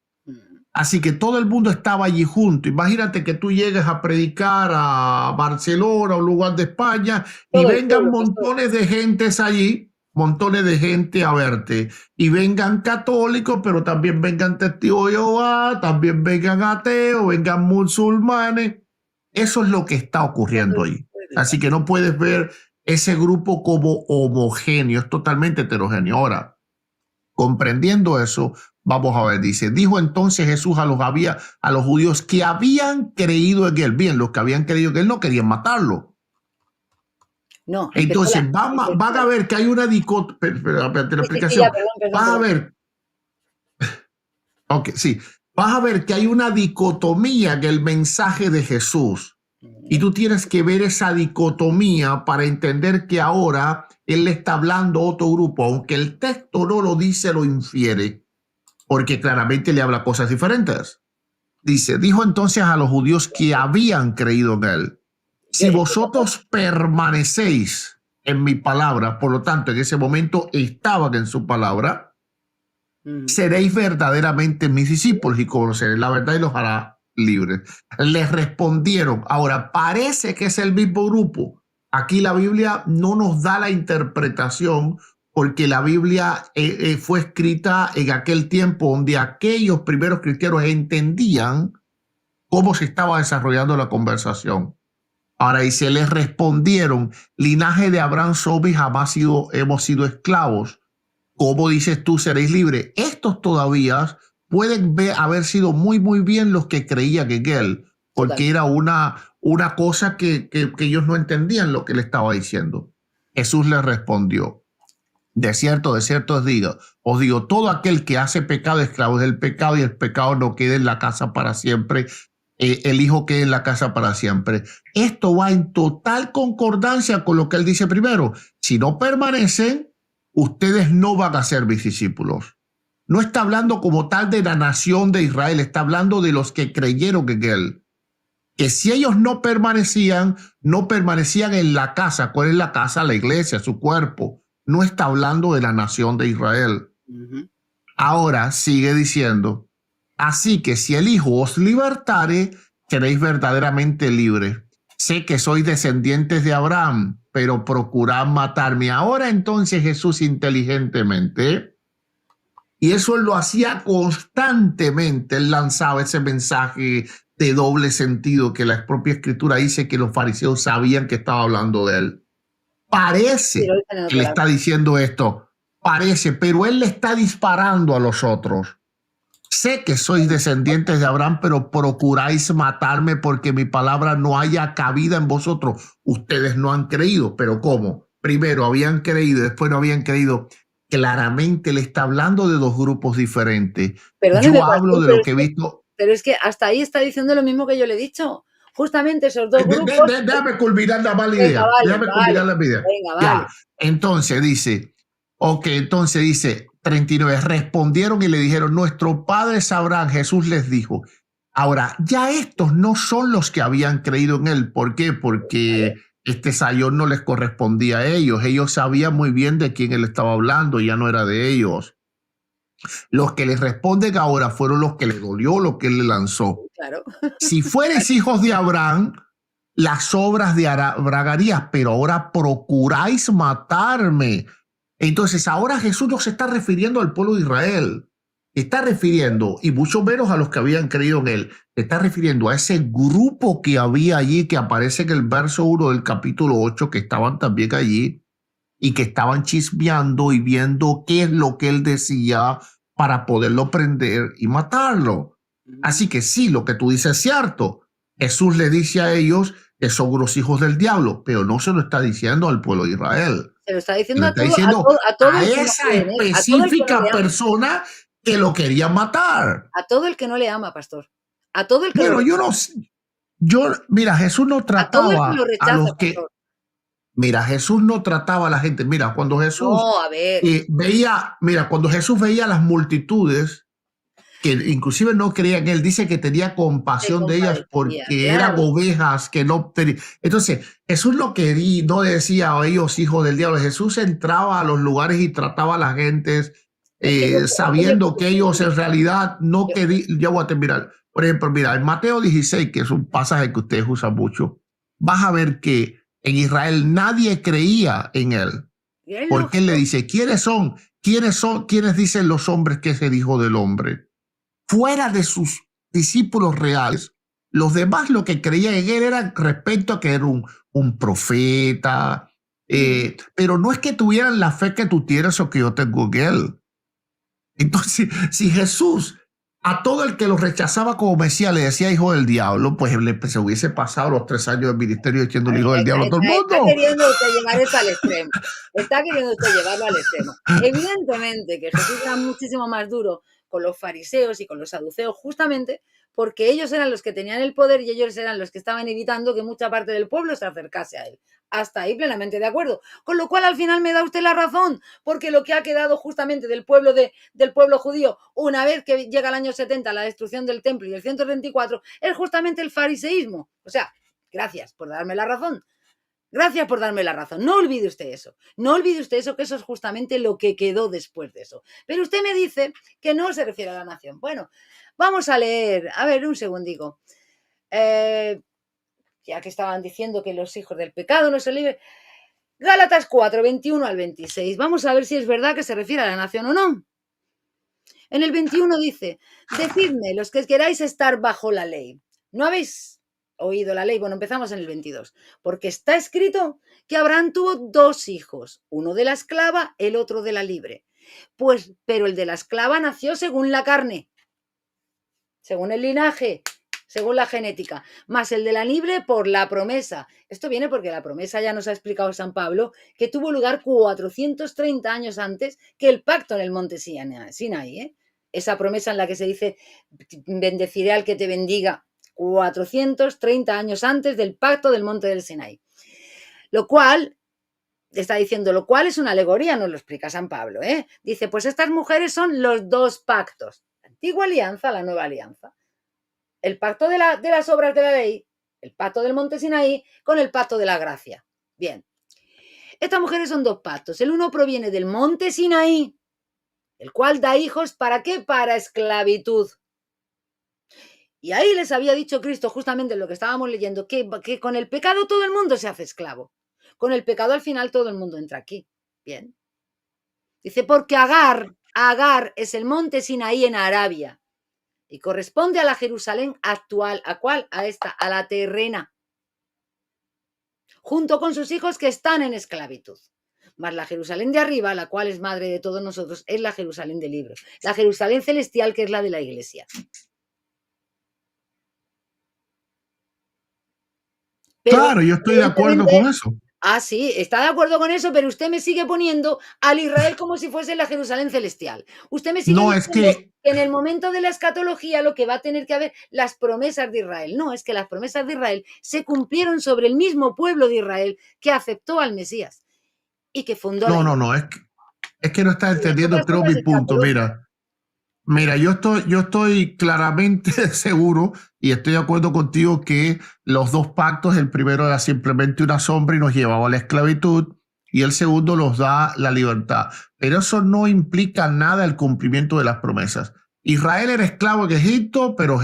Así que todo el mundo estaba allí junto. Imagínate que tú llegues a predicar a Barcelona o un lugar de España y vengan montones de gentes allí, montones de gente a verte. Y vengan católicos, pero también vengan testigos de Jehová, también vengan ateos, vengan musulmanes. Eso es lo que está ocurriendo ahí. Así que no puedes ver ese grupo como homogéneo, es totalmente heterogéneo. Ahora, comprendiendo eso, vamos a ver, dice, dijo entonces Jesús a los judíos que habían creído en él. Bien, los que habían creído en él no querían matarlo. No, entonces van a ver que hay una dicotomía. Vas a ver. Ok, sí. Vas a ver que hay una dicotomía en el mensaje de Jesús. Y tú tienes que ver esa dicotomía para entender que ahora él le está hablando a otro grupo, aunque el texto no lo dice, lo infiere, porque claramente le habla cosas diferentes. Dice, dijo entonces a los judíos que habían creído en él, si vosotros permanecéis en mi palabra, por lo tanto en ese momento estaban en su palabra, seréis verdaderamente mis discípulos y conoceréis la verdad y los hará libres. Les respondieron. Ahora, parece que es el mismo grupo. Aquí la Biblia no nos da la interpretación porque la Biblia fue escrita en aquel tiempo donde aquellos primeros cristianos entendían cómo se estaba desarrollando la conversación. Ahora, y se les respondieron, linaje de Abraham somos y jamás hemos sido esclavos. ¿Cómo dices tú seréis libres? Estos todavía pueden haber sido muy, muy bien los que creían en él, porque era una cosa que ellos no entendían lo que él estaba diciendo. Jesús les respondió, de cierto os digo, todo aquel que hace pecado esclavo del pecado y el pecado no queda en la casa para siempre, el hijo queda en la casa para siempre. Esto va en total concordancia con lo que él dice primero. Si no permanecen, ustedes no van a ser mis discípulos. No está hablando como tal de la nación de Israel, está hablando de los que creyeron en él. Que si ellos no permanecían en la casa. ¿Cuál es la casa? La iglesia, su cuerpo. No está hablando de la nación de Israel. Ahora sigue diciendo, así que si el Hijo os libertare, seréis verdaderamente libres. Sé que sois descendientes de Abraham, pero procurad matarme. Ahora entonces Jesús inteligentemente, y eso él lo hacía constantemente, él lanzaba ese mensaje de doble sentido que la propia escritura dice que los fariseos sabían que estaba hablando de él. Parece que le está diciendo esto, parece, pero él le está disparando a los otros. Sé que sois descendientes de Abraham, pero procuráis matarme porque mi palabra no haya cabida en vosotros. Ustedes no han creído, pero ¿cómo? Primero habían creído, después no habían creído. Claramente le está hablando de dos grupos diferentes. Perdóneme, yo hablo de lo que he visto. Pero es que hasta ahí está diciendo lo mismo que yo le he dicho. Justamente esos dos grupos. Déjame culminar la mala idea. Déjame culminar la idea. Venga, vale. Ya. Entonces dice, 39, respondieron y le dijeron, nuestro padre Abraham. Jesús les dijo, ahora, ya estos no son los que habían creído en él. ¿Por qué? Porque este sayón no les correspondía a ellos. Ellos sabían muy bien de quién él estaba hablando, ya no era de ellos. Los que les responden ahora fueron los que le dolió lo que él le lanzó. Claro. Si fueres hijos de Abraham, las obras de Abraham harías, pero ahora procuráis matarme. Entonces ahora Jesús no se está refiriendo al pueblo de Israel. Está refiriendo, y mucho menos a los que habían creído en él, se está refiriendo a ese grupo que había allí, que aparece en el verso 1 del capítulo 8, que estaban también allí y que estaban chismeando y viendo qué es lo que él decía para poderlo prender y matarlo. Así que sí, lo que tú dices es cierto. Jesús le dice a ellos que son los hijos del diablo, pero no se lo está diciendo al pueblo de Israel. Se lo está Se diciendo lo a está todo, diciendo a todo a el que no esa cree en él, a todo el que no le específica ama, persona que lo quería matar. a todo el que no le ama, pastor, a todo el que lo Bueno, yo rechaza, no sé, mira, Jesús no a todo el que lo trataba a rechaza, los que, pastor. mira, Jesús no trataba a la gente. Mira, cuando Jesús No, a ver, cuando Jesús veía las multitudes, que inclusive no creían en él, dice que tenía se compasión de ellas compadecía, porque eran claro. ovejas que no tenían. Entonces, Jesús no decía a ellos hijos del diablo. Jesús entraba a los lugares y trataba a las gentes Es que yo sabiendo creo que que ellos en realidad no yo- querían. Ya voy a terminar. Por ejemplo, mira, en Mateo 16, que es un pasaje que ustedes usan mucho, vas a ver que en Israel nadie creía en él. es Porque él le lógico. dice, ¿quiénes son? ¿Quiénes son? ¿Quiénes dicen los hombres que es el Hijo del Hombre? Fuera de sus discípulos reales, los demás lo que creían en él era respecto a que era un profeta, Mm. pero no es que tuvieran la fe que tú tienes o que yo tengo en él. Entonces, si Jesús a todo el que lo rechazaba como Mesías le decía hijo del diablo, pues se hubiese pasado los 3 años del ministerio diciendo el hijo del diablo a todo el Está mundo. queriendo usted llevar esto al extremo. Está queriendo usted llevarlo al extremo. Evidentemente que Jesús era muchísimo más duro con los fariseos y con los saduceos, justamente porque ellos eran los que tenían el poder y ellos eran los que estaban evitando que mucha parte del pueblo se acercase a él. Hasta ahí plenamente de acuerdo. Con lo cual al final me da usted la razón, porque lo que ha quedado justamente del pueblo judío, una vez que llega el año 70, la destrucción del templo y el 134, es justamente el fariseísmo. O sea, gracias por darme la razón. Gracias por darme la razón. No olvide usted eso. No olvide usted eso, que eso es justamente lo que quedó después de eso. Pero usted me dice que no se refiere a la nación. Bueno, vamos a leer. A ver, un segundico. Ya que estaban diciendo que los hijos del pecado no se libren. Gálatas 4, 21 al 26. Vamos a ver si es verdad que se refiere a la nación o no. En el 21 dice, decidme los que queráis estar bajo la ley. ¿No habéis oído la ley? Bueno, empezamos en el 22. Porque está escrito que Abraham tuvo 2 hijos, uno de la esclava, el otro de la libre. Pues, pero el de la esclava nació según la carne, según el linaje, según la genética, más el de la libre por la promesa. Esto viene porque la promesa ya nos ha explicado San Pablo que tuvo lugar 430 años antes que el pacto en el monte Sinaí, ¿eh? Esa promesa en la que se dice, bendeciré al que te bendiga, 430 años antes del pacto del monte del Sinaí. Lo cual, está diciendo, lo cual es una alegoría, nos lo explica San Pablo, ¿eh? Dice, pues estas mujeres son los 2 pactos, la antigua alianza, la nueva alianza. El pacto de las obras de la ley, el pacto del monte Sinaí, con el pacto de la gracia. Bien, estas mujeres son 2 pactos. El uno proviene del monte Sinaí, el cual da hijos, ¿para qué? Para esclavitud. Y ahí les había dicho Cristo, justamente en lo que estábamos leyendo, que con el pecado todo el mundo se hace esclavo. Con el pecado al final todo el mundo entra aquí. Bien. Dice, porque Agar es el monte Sinaí en Arabia y corresponde a la Jerusalén actual. ¿A cuál? A esta, a la terrena. Junto con sus hijos que están en esclavitud. Mas la Jerusalén de arriba, la cual es madre de todos nosotros, es la Jerusalén del libro. La Jerusalén celestial, que es la de la iglesia. Pero Claro, yo estoy de acuerdo evidentemente, con eso. sí, está de acuerdo con eso, pero usted me sigue poniendo al Israel como si fuese la Jerusalén celestial. Usted me sigue No, es diciendo que que en el momento de la escatología lo que va a tener que haber las promesas de Israel. No, es que las promesas de Israel se cumplieron sobre el mismo pueblo de Israel que aceptó al Mesías y que fundó la no, no, iglesia. no, es que no estás Y las entendiendo, otras creo, cosas mi punto. escatológicas. Mira, yo estoy claramente seguro y estoy de acuerdo contigo que los 2 pactos, el primero era simplemente una sombra y nos llevaba a la esclavitud, y el segundo nos da la libertad. Pero eso no implica nada el cumplimiento de las promesas. Israel era esclavo en Egipto, pero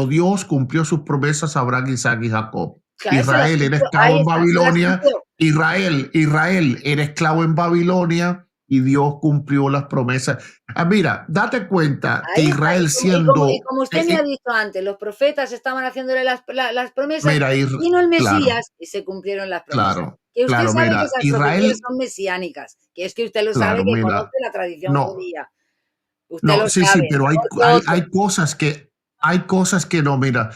Dios cumplió sus promesas a Abraham, Isaac y Jacob. Claro, se las Israel era cumplió. esclavo Ahí en está, se las Babilonia. cumplió. Israel era esclavo en Babilonia y Dios cumplió las promesas. Mira, date cuenta que Ahí está. Israel Y siendo, como usted me ha dicho antes, los profetas estaban haciéndole las promesas, mira, vino el claro, Mesías y se cumplieron las promesas. claro, Que usted claro, sabe que mira, esas profecías Israel, son mesiánicas, que es que usted lo sabe, claro, que mira, conoce la tradición no, judía. Usted no, lo sí, sí, sabe, pero hay, mejor que hay, otros. hay cosas que, hay cosas que no, mira,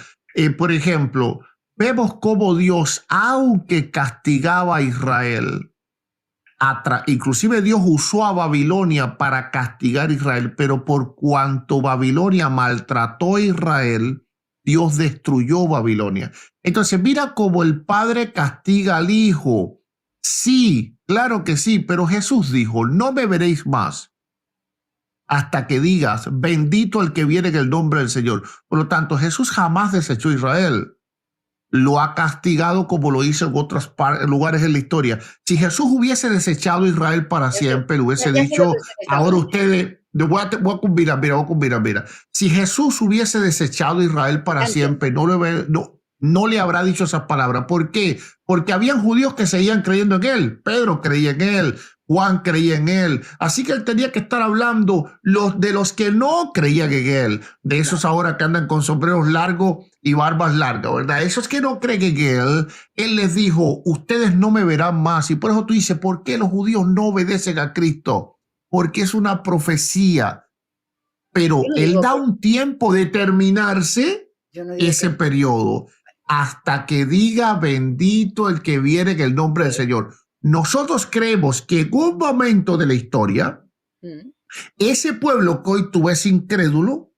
por ejemplo, vemos cómo Dios, aunque castigaba a Israel, inclusive Dios usó a Babilonia para castigar a Israel, pero por cuanto Babilonia maltrató a Israel, Dios destruyó Babilonia. Entonces, mira cómo el padre castiga al hijo. Sí, claro que sí, pero Jesús dijo, no me veréis más hasta que digas, bendito el que viene en el nombre del Señor. Por lo tanto, Jesús jamás desechó a Israel. Lo ha castigado como lo hizo en otros lugares en la historia. Si Jesús hubiese desechado a Israel para siempre, le hubiese Ya sé lo que dicho, usted me está ahora poniendo. ustedes, voy a combinar, mira. Si Jesús hubiese desechado a Israel para Ya entiendo. siempre, no le habrá dicho esas palabras. ¿Por qué? Porque habían judíos que seguían creyendo en él. Pedro creía en él, Juan creía en él. Así que él tenía que estar hablando de los que no creían en él, de esos ahora que andan con sombreros largos y barbas largas, ¿verdad? Esos que no creen en él les dijo, ustedes no me verán más. Y por eso tú dices, ¿por qué los judíos no obedecen a Cristo? Porque es una profecía. Yo Pero no él digo da que, un tiempo de terminarse yo no digo que, ese periodo hasta que diga bendito el que viene en el nombre del Señor. Nosotros creemos que en un momento de la historia, mm, ese pueblo que hoy tú ves incrédulo,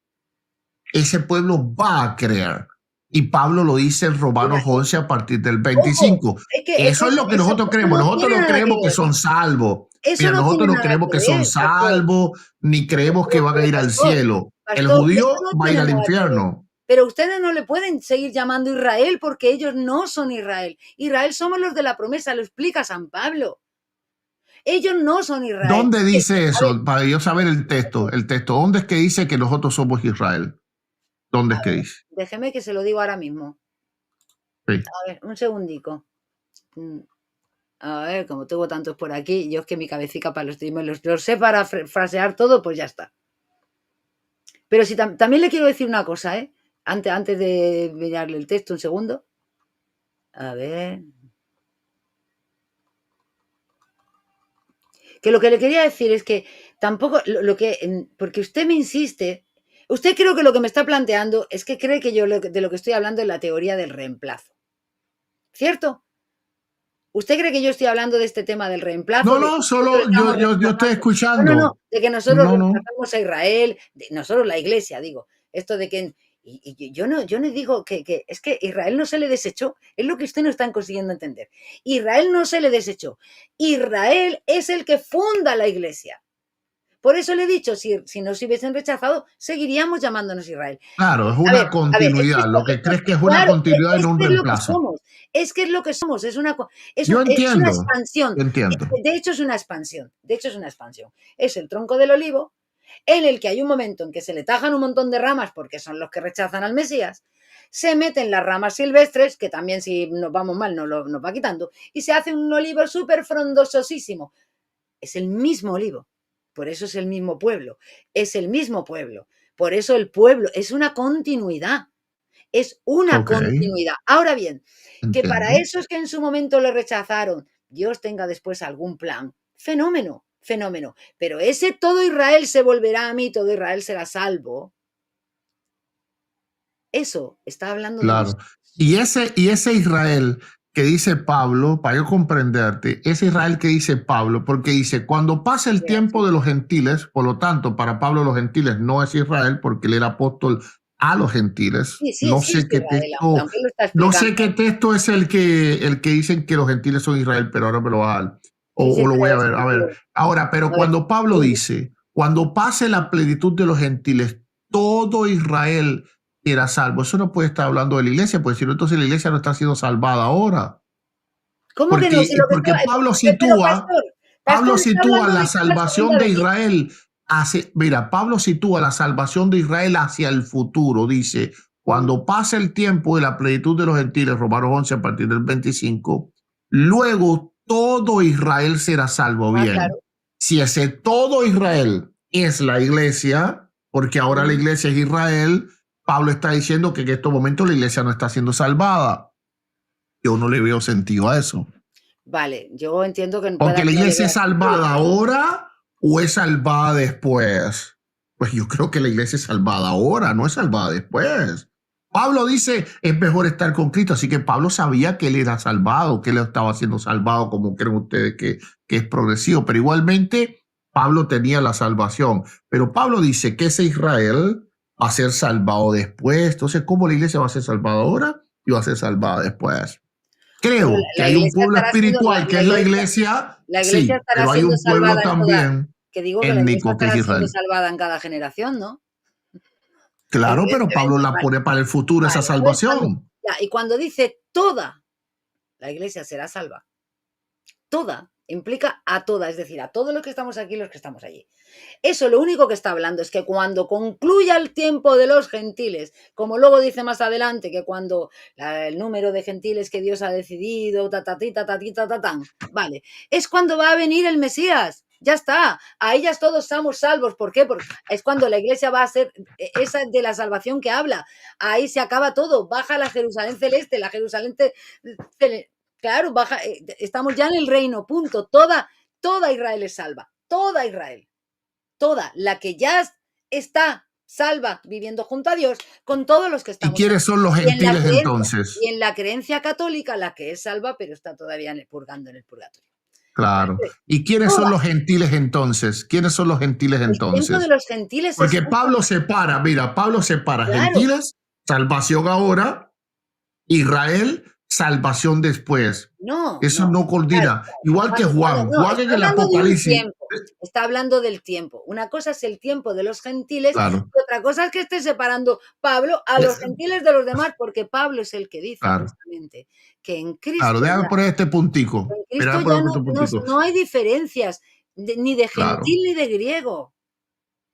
ese pueblo va a creer. Y Pablo lo dice en mira, Romanos 11 a partir del ojo, 25. es Eso que es lo que eso, nosotros eso creemos. no Nosotros tiene no nada que creemos que ver. son salvos. Eso Mira, no tiene nosotros no nada creemos que que son ver, pastor. salvos, ni creemos que van a ir al Pastor, cielo. El pastor, eso judío no va a ir tiene al nada que ver. infierno. Pero ustedes no le pueden seguir llamando Israel porque ellos no son Israel. Israel somos los de la promesa, lo explica San Pablo. Ellos no son Israel. ¿Dónde dice A ver, eso? Para yo saber el texto. El texto. ¿Dónde es que dice que nosotros somos Israel? ¿Dónde es que dice? déjeme que se lo digo ahora mismo. Sí. A ver, un segundico. Mm, A ver, como tengo tantos por aquí, yo es que mi cabecita para los sé para frasear todo, pues ya está. Pero si también le quiero decir una cosa, ¿eh? Antes de mirarle el texto, un segundo. A ver. Que lo que le quería decir es que tampoco, porque usted me insiste, usted creo que lo que me está planteando es que cree que yo de lo que estoy hablando es la teoría del reemplazo. ¿Cierto? ¿Usted cree que yo estoy hablando de este tema del reemplazo, No, de que no, nosotros solo estamos yo estoy reemplazando? No, escuchando. de que nosotros No, no. reemplazamos a Israel, nosotros la iglesia, digo, esto de que... Y yo no digo es que Israel no se le desechó, es lo que usted no están consiguiendo entender. Israel no se le desechó. Israel es el que funda la iglesia. Por eso le he dicho, si nos hubiesen rechazado, seguiríamos llamándonos Israel. Claro, es A una ver, es que continuidad. Lo que crees que es una claro, continuidad y es no un que es lo que reemplazo. somos, es que es lo que somos, Yo es una entiendo, expansión. yo entiendo. De hecho, es una expansión. De hecho, es una expansión. Es el tronco del olivo en el que hay un momento en que se le tajan un montón de ramas porque son los que rechazan al Mesías, se meten las ramas silvestres, que también si nos vamos mal nos va quitando, y se hace un olivo súper frondosísimo. Es el mismo olivo, por eso es el mismo pueblo, es el mismo pueblo, por eso el pueblo es una continuidad, es una Ok, continuidad. Ahora bien, que para entiendo. esos que en su momento le rechazaron, Dios tenga después algún plan, fenómeno, fenómeno, pero ese todo Israel se volverá a mí, todo Israel será salvo, eso está hablando de Claro. nosotros. Y ese Israel que dice Pablo, para yo comprenderte, ese Israel que dice Pablo, porque dice, cuando pase el tiempo de los gentiles, por lo tanto, para Pablo los gentiles no es Israel, porque él era apóstol a los gentiles. Sí, sí, sí es Israel, aunque él lo está No explicando. sé qué texto es el que dicen que los gentiles son Israel, pero ahora me lo va a dar. Sí, sí, O lo voy a pero ver. A ver, ahora, pero a ver, cuando Pablo dice, cuando pase la plenitud de los gentiles, todo Israel era salvo. Eso no puede estar hablando de la iglesia, pues si no, entonces la iglesia no está siendo salvada ahora. ¿cómo que no? Porque, Si lo que porque está, Pablo pero sitúa, pastor, está hablando la de que es la salvación segunda de venida. Israel mira, Pablo sitúa la salvación de Israel hacia el futuro. Dice, cuando pase el tiempo de la plenitud de los gentiles, Romanos 11 a partir del 25, luego todo Israel será salvo. Ah, Bien, claro. si ese todo Israel es la iglesia, porque ahora la iglesia es Israel, Pablo está diciendo que en estos momentos la iglesia no está siendo salvada. Yo no le veo sentido a eso. Vale, yo entiendo que Porque pueda la que no le iglesia es veas sentido. salvada ahora o es salvada después. Pues yo creo que la iglesia es salvada ahora, no es salvada después. Pablo dice, es mejor estar con Cristo, así que Pablo sabía que él era salvado, que él estaba siendo salvado, como creen ustedes que es progresivo, pero igualmente Pablo tenía la salvación. Pero Pablo dice que ese Israel va a ser salvado después. Entonces, ¿cómo la iglesia va a ser salvada ahora y va a ser salvada después? Pero Creo que la hay un iglesia pueblo estará siendo, espiritual que es la iglesia sí, estará pero hay siendo un pueblo salvada en toda, también que digo que la iglesia étnico que es estará siendo Israel. salvada en cada generación, ¿no? Claro, pero Pablo Evidentemente, la vale, pone para el futuro esa vale. Entonces, salvación. y cuando dice toda la iglesia será salva, toda, implica a toda, es decir, a todos los que estamos aquí y los que estamos allí. Eso lo único que está hablando es que cuando concluya el tiempo de los gentiles, como luego dice más adelante, que cuando el número de gentiles que Dios ha decidido, vale, es cuando va a venir el Mesías. Ya está, a ellas todos somos salvos. ¿Por qué? Porque es cuando la iglesia va a ser esa de la salvación que habla. Ahí se acaba todo, baja la Jerusalén celeste, la Jerusalén claro, baja, estamos ya en el reino, punto. Toda Israel es salva, toda Israel, toda la que ya está salva viviendo junto a Dios con todos los que ¿Y estamos quiénes aquí. son los gentiles Y entonces? en la creencia católica, la que es salva, pero está todavía purgando en el purgatorio. Claro. ¿Y quiénes son Toda. los gentiles entonces? ¿Quiénes son los gentiles El tiempo de entonces? los gentiles es Porque justo. Pablo separa, mira, Pablo separa Claro, gentiles, salvación ahora, Israel, salvación después. no, Eso no. no Claro, coordina. Igual que Juan. no, Juan en está el hablando de un Apocalipsis. tiempo. Está hablando del tiempo. Una cosa es el tiempo de los gentiles Claro, y otra cosa es que esté separando Pablo a los gentiles de los demás, porque Pablo es el que dice claro, justamente que claro. Déjame poner este puntico. En Mira, Cristo déjame ya poner este puntico. no hay diferencias ni de Claro. gentil ni de griego.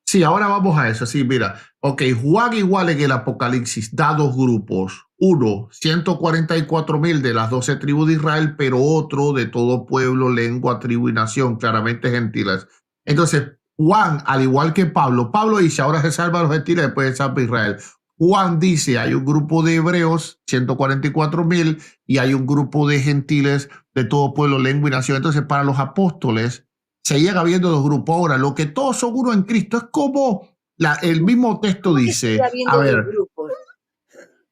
Sí, ahora vamos a eso. Sí, mira. Ok, Juan igual en el Apocalipsis da dos grupos. Uno, 144,000 de las 12 tribus de Israel, pero otro de todo pueblo, lengua, tribu y nación, claramente gentiles. Entonces, Juan, al igual que Pablo, Pablo dice, ahora se salva a los gentiles, después se salva a Israel. Juan dice, hay un grupo de hebreos, 144,000, y hay un grupo de gentiles de todo pueblo, lengua y nación. Entonces, para los apóstoles, se llega viendo dos grupos. Ahora, lo que todos son uno en Cristo es como el mismo texto ¿Cómo que sigue dice, a habiendo 2 ver, grupos?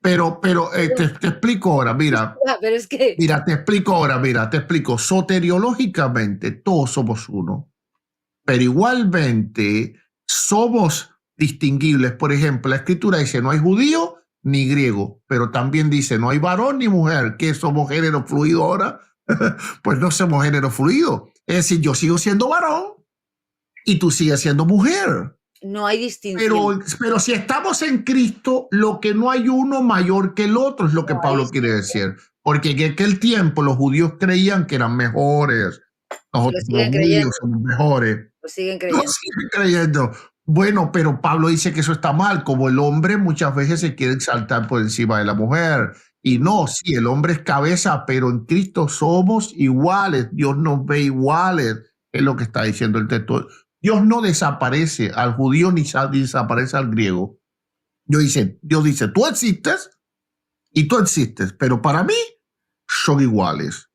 pero Perdón, te explico ahora, pero es que te explico ahora, te explico. Soteriológicamente, todos somos uno, pero igualmente somos distinguibles. Por ejemplo, la escritura dice, no hay judío ni griego, pero también dice, no hay varón ni mujer, que somos género fluido ahora. Pues no somos género fluido. Es decir, yo sigo siendo varón y tú sigues siendo mujer. no hay distinción, Pero si estamos en Cristo, lo que no hay uno mayor que el otro es lo que no hay Pablo quiere distinción. decir. Porque en aquel tiempo los judíos creían que eran mejores. Lo Nosotros los siguen judíos creyendo, somos mejores. lo siguen Lo creyendo. siguen creyendo. Bueno, pero Pablo dice que eso está mal, como el hombre muchas veces se quiere exaltar por encima de la mujer. Y no, sí, el hombre es cabeza, pero en Cristo somos iguales. Dios nos ve iguales, es lo que está diciendo el texto. Dios no desaparece al judío ni desaparece al griego. Dios dice, tú existes y tú existes, pero para mí son iguales.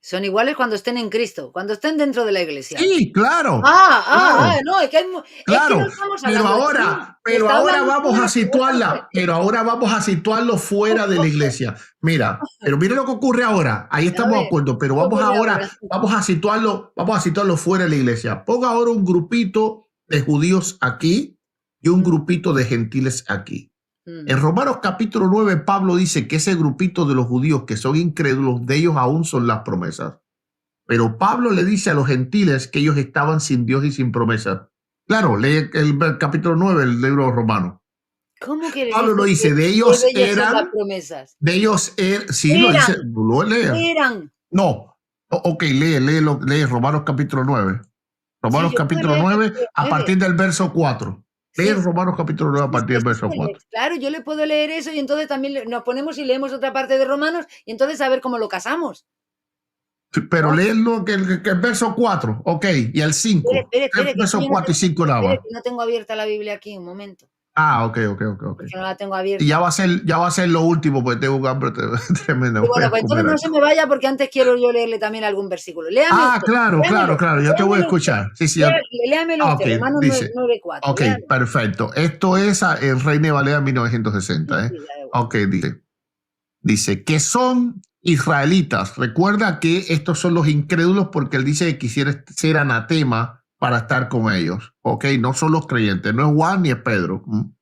Son iguales cuando estén en Cristo, cuando estén dentro de la iglesia. Sí, claro, claro. No, es que no Claro, estamos hablando de ti, me pero está ahora hablando vamos usted a de que vosotros situarla, pero ahora vamos a situarlo fuera de la iglesia. Mira, pero mire lo que ocurre ahora. Ahí a estamos de ver, acuerdo, pero ¿qué vamos ocurre ahora? ahora, vamos a situarlo fuera de la iglesia. Ponga ahora un grupito de judíos aquí y un grupito de gentiles aquí. En Romanos capítulo 9, Pablo dice que ese grupito de los judíos que son incrédulos, de ellos aún son las promesas. Pero Pablo le dice a los gentiles que ellos estaban sin Dios y sin promesa. Claro, lee el capítulo 9 del libro romano. ¿Cómo que les Pablo dice no dice, que de ellos son las promesas? sí, lo dice, Eran, lo lee. eran. No, ok, lee Romanos capítulo 9. Sí, Romanos yo puedo capítulo leer 9 capítulo a 9. partir del verso 4. Lee Sí, Romanos capítulo 9 a partir del verso sí, 4. claro, yo le puedo leer eso y entonces también nos ponemos y leemos otra parte de Romanos y entonces a ver cómo lo casamos. Pero ¿No? léelo que el verso 4, ok, y el 5. El Espere, que es que verso yo no 4 y tengo, 5 nada espere, más. que no tengo abierta la Biblia aquí, un momento. Ah, ok. porque no la tengo Y abierta. ya va a ser lo último, porque tengo un hambre tremenda. Y Voy bueno, a pues entonces comer no se algo. me vaya porque antes quiero yo leerle también algún versículo. Léame Ah, usted, claro. Yo te voy a léamelo usted, escuchar. Sí, yo. léamelo Ah, usted, ok, Romanos dice. 9:4, Ok, léalo. perfecto. Esto es en Reina Valera Sí, 1960, ¿eh? sí, da igual. Ok, dice que son israelitas. Recuerda que estos son los incrédulos porque él dice que quisiera ser anatema para estar con ellos. Ok, no son los creyentes, no es Juan ni es Pedro. Ujú.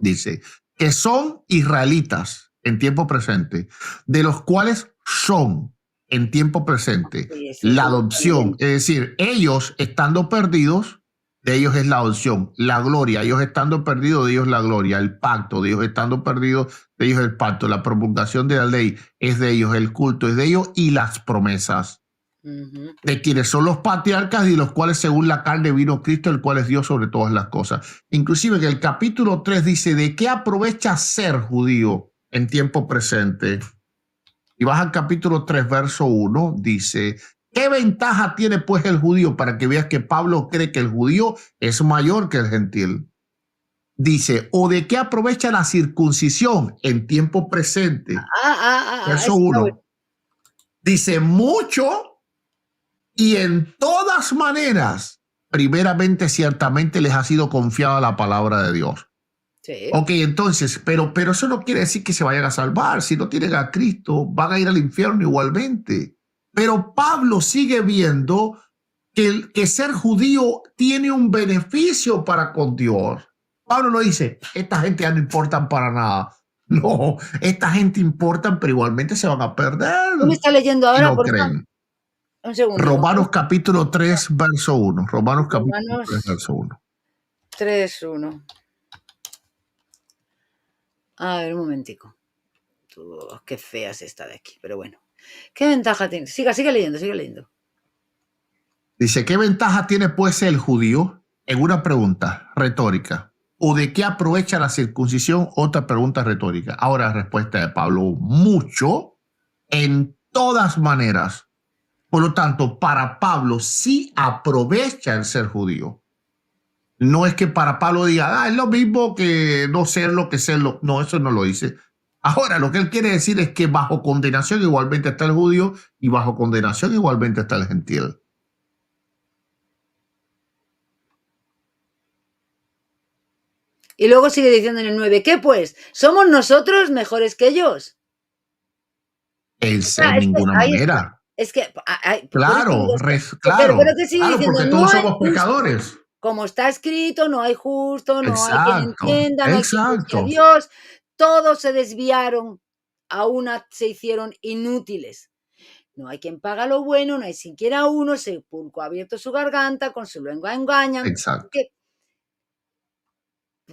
Dice que son israelitas en tiempo presente, de los cuales son en tiempo presente Sí, eso es la lo que está adopción, leyendo. es decir, ellos estando perdidos, de ellos es la adopción, la gloria, ellos estando perdidos, de ellos la gloria, el pacto, de ellos estando perdidos, de ellos el pacto, la promulgación de la ley es de ellos, el culto es de ellos y las promesas Ujú. de quienes son los patriarcas y los cuales según la carne vino Cristo, el cual es Dios sobre todas las cosas. Inclusive que el capítulo 3 dice, ¿de qué aprovecha ser judío en tiempo presente? Y vas al capítulo 3, verso 1, dice, ¿qué ventaja tiene pues el judío? Para que veas que Pablo cree que el judío es mayor que el gentil. Dice, ¿o de qué aprovecha la circuncisión en tiempo presente? Verso Eso está bueno. 1. Dice, mucho y en todas maneras, primeramente, ciertamente les ha sido confiada la palabra de Dios. Sí. Ok, entonces, pero eso no quiere decir que se vayan a salvar. Si no tienen a Cristo, van a ir al infierno igualmente. Pero Pablo sigue viendo que ser judío tiene un beneficio para con Dios. Pablo no dice, esta gente ya no importan para nada. No, esta gente importan, pero igualmente se van a perder ¿Qué me está leyendo y ahora, no por favor? creen. Un segundito. Romanos capítulo 3, verso 1. Romanos capítulo 3, Romanos verso 1. 3:1. A ver, un momentico. Qué fea es esta de aquí, pero bueno. ¿Qué ventaja tiene? Sigue leyendo, sigue leyendo. Dice, ¿qué ventaja tiene pues el judío? En una pregunta retórica. ¿O de qué aprovecha la circuncisión? Otra pregunta retórica. Ahora, respuesta de Pablo, mucho, en todas maneras. Por lo tanto, para Pablo sí aprovecha el ser judío. No es que para Pablo diga, es lo mismo que no serlo que serlo. No, eso no lo dice. Ahora, lo que él quiere decir es que bajo condenación igualmente está el judío y bajo condenación igualmente está el gentil. Y luego sigue diciendo en el 9, ¿qué pues? ¿Somos nosotros mejores que ellos? En Es que ninguna ahí está. manera. Es que, por eso digo Claro, esto. Pero claro, te sigue claro, diciendo, porque no todos hay somos justo. pecadores. Como está escrito, no hay justo, no hay quien Exacto, entienda, no hay quien busque a exacto, Dios. Todos se desviaron, a una se hicieron inútiles. No hay quien paga lo bueno, no hay siquiera uno, sepulcro ha abierto su garganta, con su lengua engañan. exacto.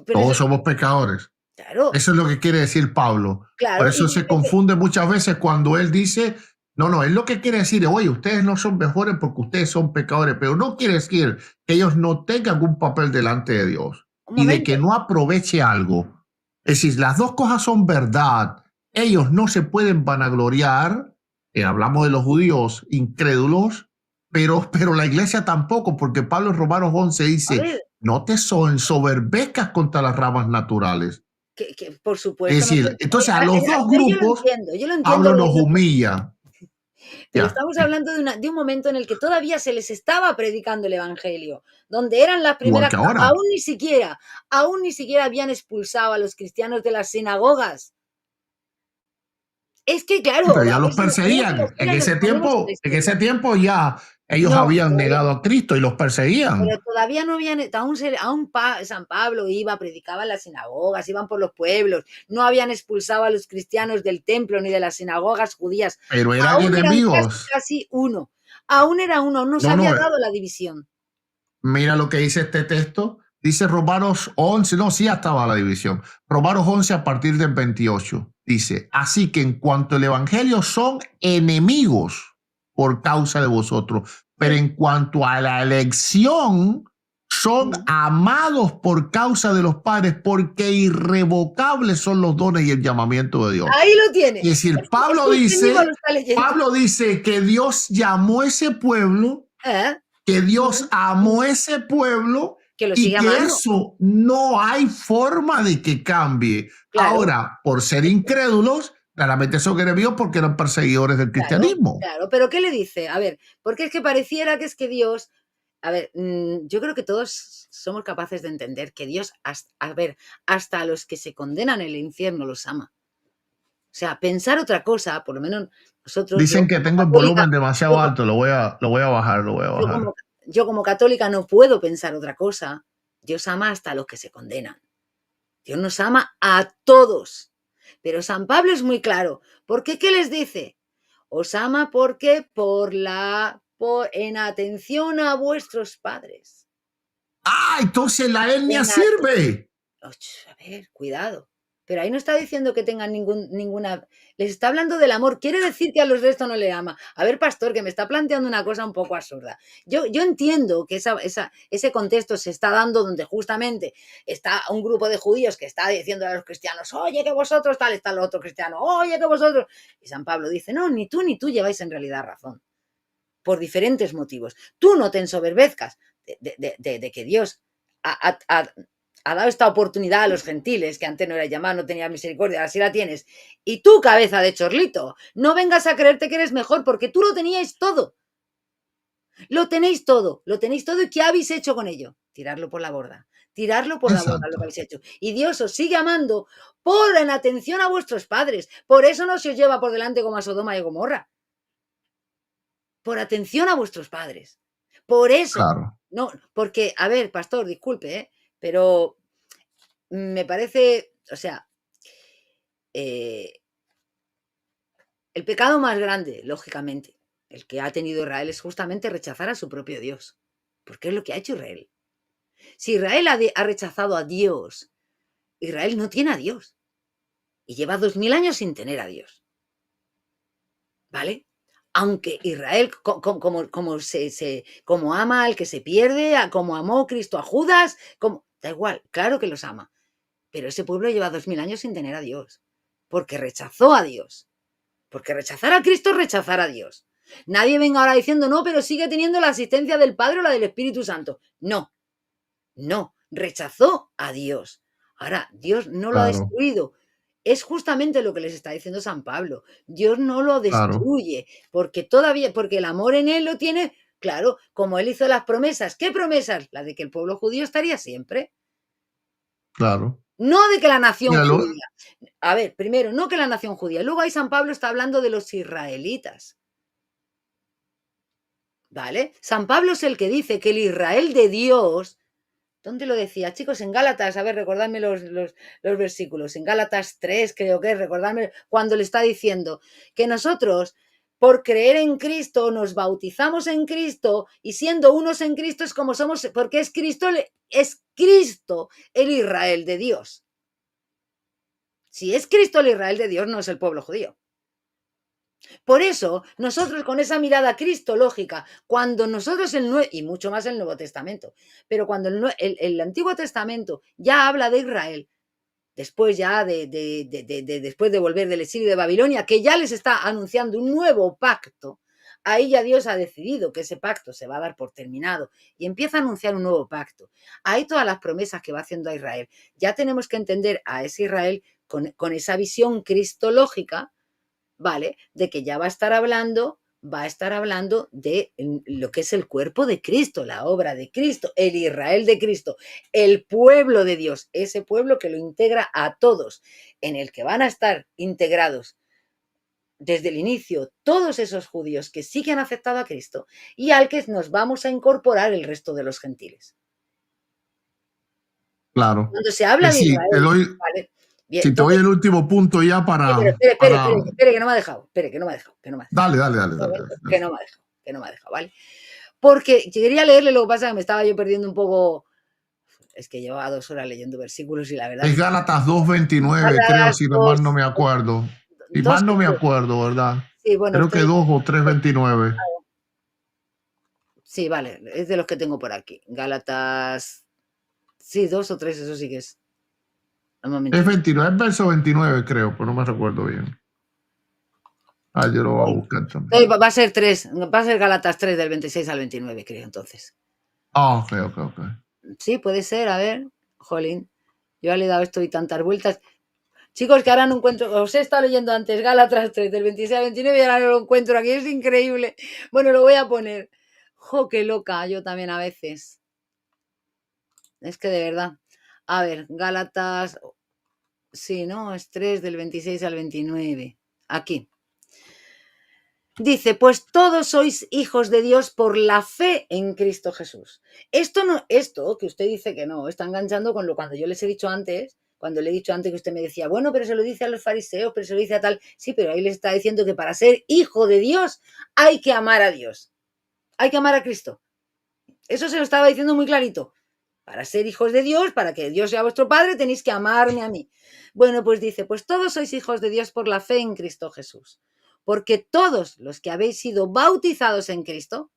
Pero eso, Todos somos pecadores. claro, Eso es lo que quiere decir Pablo. Por claro, y eso se dice que, confunde muchas veces cuando él dice, no, él lo que quiere decir es, oye, ustedes no son mejores porque ustedes son pecadores, pero no quiere decir que ellos no tengan un papel delante de Dios un y de momento, que no aproveche algo. Es decir, las dos cosas son verdad. Ellos no se pueden vanagloriar, hablamos de los judíos incrédulos, pero la iglesia tampoco, porque Pablo en Romanos 11 a dice, ver, no te ensoberbezcas contra las ramas naturales. que por Es supuesto, no decir, entonces a los dos grupos, yo lo entiendo Pablo lo nos del otro. humilla. Pero Ya, estamos hablando de un momento en el que todavía se les estaba predicando el evangelio, donde eran las igual primeras, que ahora. aún ni siquiera habían expulsado a los cristianos de las sinagogas. Es que, claro, Pero ya a ver los si no se lo perseguían. En crean los que ponemos en la historia. ese tiempo ya ellos No, habían negado a Cristo y los perseguían. pero todavía no habían, San Pablo iba, predicaba en las sinagogas, iban por los pueblos, no habían expulsado a los cristianos del templo ni de las sinagogas judías. Pero eran Aún eran casi, enemigos. casi uno. Aún era uno, no se No, había dado la división. mira lo que dice este texto. Dice Romanos 11, no, sí ya estaba la división. Romanos 11 a partir del 28. Dice, así que en cuanto al evangelio son enemigos por causa de vosotros, pero Sí. en cuanto a la elección son amados por causa de los padres, porque irrevocables son los dones y el llamamiento de Dios. Ahí lo tiene. Es decir, Es que usted mismo lo está leyendo. Pablo dice que Dios llamó ese pueblo, ¿Eh? que Dios amó ese pueblo que lo y sigue que amando. eso no hay forma de que cambie. Claro, Ahora, por ser incrédulos, claramente son enemigos porque eran perseguidores del claro, cristianismo. claro. Pero ¿qué le dice? A ver, porque es que pareciera que es que Dios, a ver, yo creo que todos somos capaces de entender que Dios, a ver, hasta a los que se condenan en el infierno los ama. O sea, pensar otra cosa, por lo menos nosotros, yo Dicen que como tengo el católica, volumen yo, demasiado alto, lo voy a bajar, lo voy a yo como, bajar. yo como católica no puedo pensar otra cosa. Dios ama hasta a los que se condenan. Dios nos ama a todos. Pero San Pablo es muy claro. ¿Por qué? ¿Qué les dice? Os ama porque en atención a vuestros padres. Ah, entonces la etnia En sirve. A ver, cuidado. Pero ahí no está diciendo que tengan ninguna. Les está hablando del amor. Quiere decir que a los de esto no le ama. A ver, pastor, que me está planteando una cosa un poco absurda. Yo entiendo que ese contexto se está dando donde justamente está un grupo de judíos que está diciendo a los cristianos, oye, que vosotros tal, está el otro cristiano, oye, que vosotros. Y San Pablo dice, no, ni tú lleváis en realidad razón. Por diferentes motivos. Tú no te ensoberbezcas de que Dios ha dado esta oportunidad a los gentiles, que antes no era llamado, no tenía misericordia, ahora sí la tienes. Y tú, cabeza de chorlito, no vengas a creerte que eres mejor, porque tú lo teníais todo. Lo tenéis todo, lo tenéis todo. ¿Y qué habéis hecho con ello? Tirarlo por la borda. Tirarlo por la borda lo Exacto, que habéis hecho. Y Dios os sigue amando por en atención a vuestros padres. Por eso no se os lleva por delante como a Sodoma y Gomorra. Por atención a vuestros padres. Por eso. claro, No, porque, a ver, pastor, disculpe, pero me parece, o sea, eh, el pecado más grande, lógicamente, el que ha tenido Israel es justamente rechazar a su propio Dios. Porque es lo que ha hecho Israel. Si Israel ha rechazado a Dios, Israel no tiene a Dios. Y lleva 2000 años sin tener a Dios. ¿Vale? Aunque Israel, como ama al que se pierde, como amó Cristo a Judas, da igual, claro que los ama. Pero ese pueblo lleva 2000 años sin tener a Dios. Porque rechazó a Dios. Porque rechazar a Cristo es rechazar a Dios. Nadie venga ahora diciendo, no, pero sigue teniendo la asistencia del Padre o la del Espíritu Santo. No, no, rechazó a Dios. Ahora, Dios no lo ha claro, destruido. Es justamente lo que les está diciendo San Pablo. Dios no lo claro, destruye, porque todavía, porque el amor en él lo tiene, claro, como él hizo las promesas. ¿Qué promesas? La de que el pueblo judío estaría siempre. claro. No de que la nación Mira, judía. A ver, primero, no que la nación judía. Luego ahí San Pablo está hablando de los israelitas. ¿Vale? San Pablo es el que dice que el Israel de Dios. ¿Dónde lo decía? Chicos, en Gálatas, a ver, recordadme los versículos. En Gálatas 3, creo que es, recordadme cuando le está diciendo que nosotros, por creer en Cristo, nos bautizamos en Cristo y siendo unos en Cristo es como somos, porque es Cristo el Israel de Dios. Si es Cristo el Israel de Dios, no es el pueblo judío. Por eso, nosotros con esa mirada cristológica, cuando nosotros y mucho más el Nuevo Testamento, pero cuando el Antiguo Testamento ya habla de Israel, después ya después de volver del exilio de Babilonia, que ya les está anunciando un nuevo pacto, ahí ya Dios ha decidido que ese pacto se va a dar por terminado y empieza a anunciar un nuevo pacto. Ahí todas las promesas que va haciendo a Israel. Ya tenemos que entender a ese Israel con esa visión cristológica, ¿vale? De que ya va a estar hablando de lo que es el cuerpo de Cristo, la obra de Cristo, el Israel de Cristo, el pueblo de Dios, ese pueblo que lo integra a todos, en el que van a estar integrados desde el inicio todos esos judíos que sí que han aceptado a Cristo y al que nos vamos a incorporar el resto de los gentiles. claro. Cuando se habla de Sí, Israel, ¿vale? Bien, si te doy entonces, el último punto ya sí, pero para, espere, que no me ha dejado, espere, que no me ha dejado, que no me ha dejado. dale, dale, dale, Un dale, momento, dale. que no me ha dejado, ¿vale? Porque quería leerle, lo que pasa es que me estaba yo perdiendo un poco. Es que llevaba 2 horas leyendo versículos y la verdad Es que. Gálatas 2:29, creo, Gálatas si no mal no me acuerdo. Si dos mal o no me tres. acuerdo, ¿verdad? Sí, bueno, Creo que estoy. 2 o 3:29. Sí, vale, es de los que tengo por aquí. Gálatas. Sí, 2 o 3, eso sí que es. Un Es momentito. 29, es verso 29, creo, pero no me recuerdo bien. Ah, yo lo voy a Bueno, buscar también. entonces va a ser 3, va a ser Gálatas 3 del 26 al 29, creo, entonces. Ah, ok, ok, ok. Sí, puede ser, a ver, jolín, yo ya le he dado esto y tantas vueltas. Chicos, que ahora no encuentro, os he estado leyendo antes Gálatas 3 del 26 al 29 y ahora no lo encuentro aquí, es increíble. Bueno, lo voy a poner. Jo, qué loca, yo también a veces. Es que de verdad. A ver, Gálatas, sí, ¿no? Es 3 del 26 al 29. Aquí. Dice, pues todos sois hijos de Dios por la fe en Cristo Jesús. Esto no, esto que usted dice que no, está enganchando con lo cuando yo les he dicho antes, cuando le he dicho antes que usted me decía, bueno, pero se lo dice a los fariseos, pero se lo dice a tal. Sí, pero ahí les está diciendo que para ser hijo de Dios hay que amar a Dios. Hay que amar a Cristo. Eso se lo estaba diciendo muy clarito. Para ser hijos de Dios, para que Dios sea vuestro Padre, tenéis que amarme a mí. Bueno, pues dice, pues todos sois hijos de Dios por la fe en Cristo Jesús. Porque todos los que habéis sido bautizados en Cristo,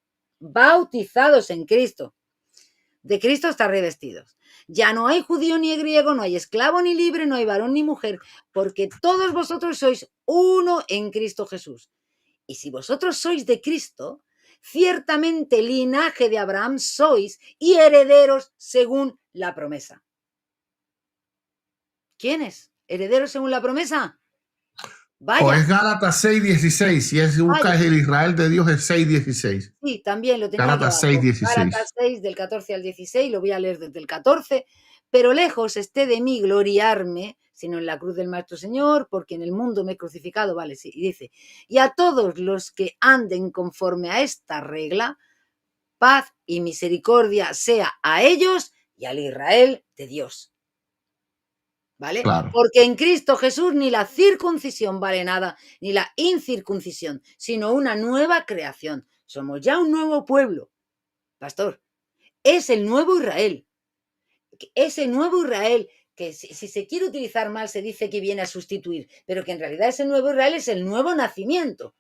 de Cristo estáis revestidos. Ya no hay judío ni griego, no hay esclavo ni libre, no hay varón ni mujer, porque todos vosotros sois uno en Cristo Jesús. Y si vosotros sois de Cristo, ciertamente linaje de Abraham sois y herederos según la promesa. ¿Quiénes? ¿Herederos según la promesa? O Vaya, es Gálatas 6:16, si es vaya. buscas el Israel de Dios es 6:16. Sí, también lo tenía aquí Gálatas abajo. 6:16. Gálatas 6, del 14 al 16, lo voy a leer desde el 14. Pero lejos esté de mí gloriarme, sino en la cruz del Maestro Señor, porque en el mundo me he crucificado, vale, sí. Y dice, y a todos los que anden conforme a esta regla, paz y misericordia sea a ellos y al Israel de Dios. ¿Vale? Claro, Porque en Cristo Jesús ni la circuncisión vale nada, ni la incircuncisión, sino una nueva creación. Somos ya un nuevo pueblo, pastor. Es el nuevo Israel. Ese nuevo Israel que si se quiere utilizar mal se dice que viene a sustituir, pero que en realidad ese nuevo Israel es el nuevo nacimiento.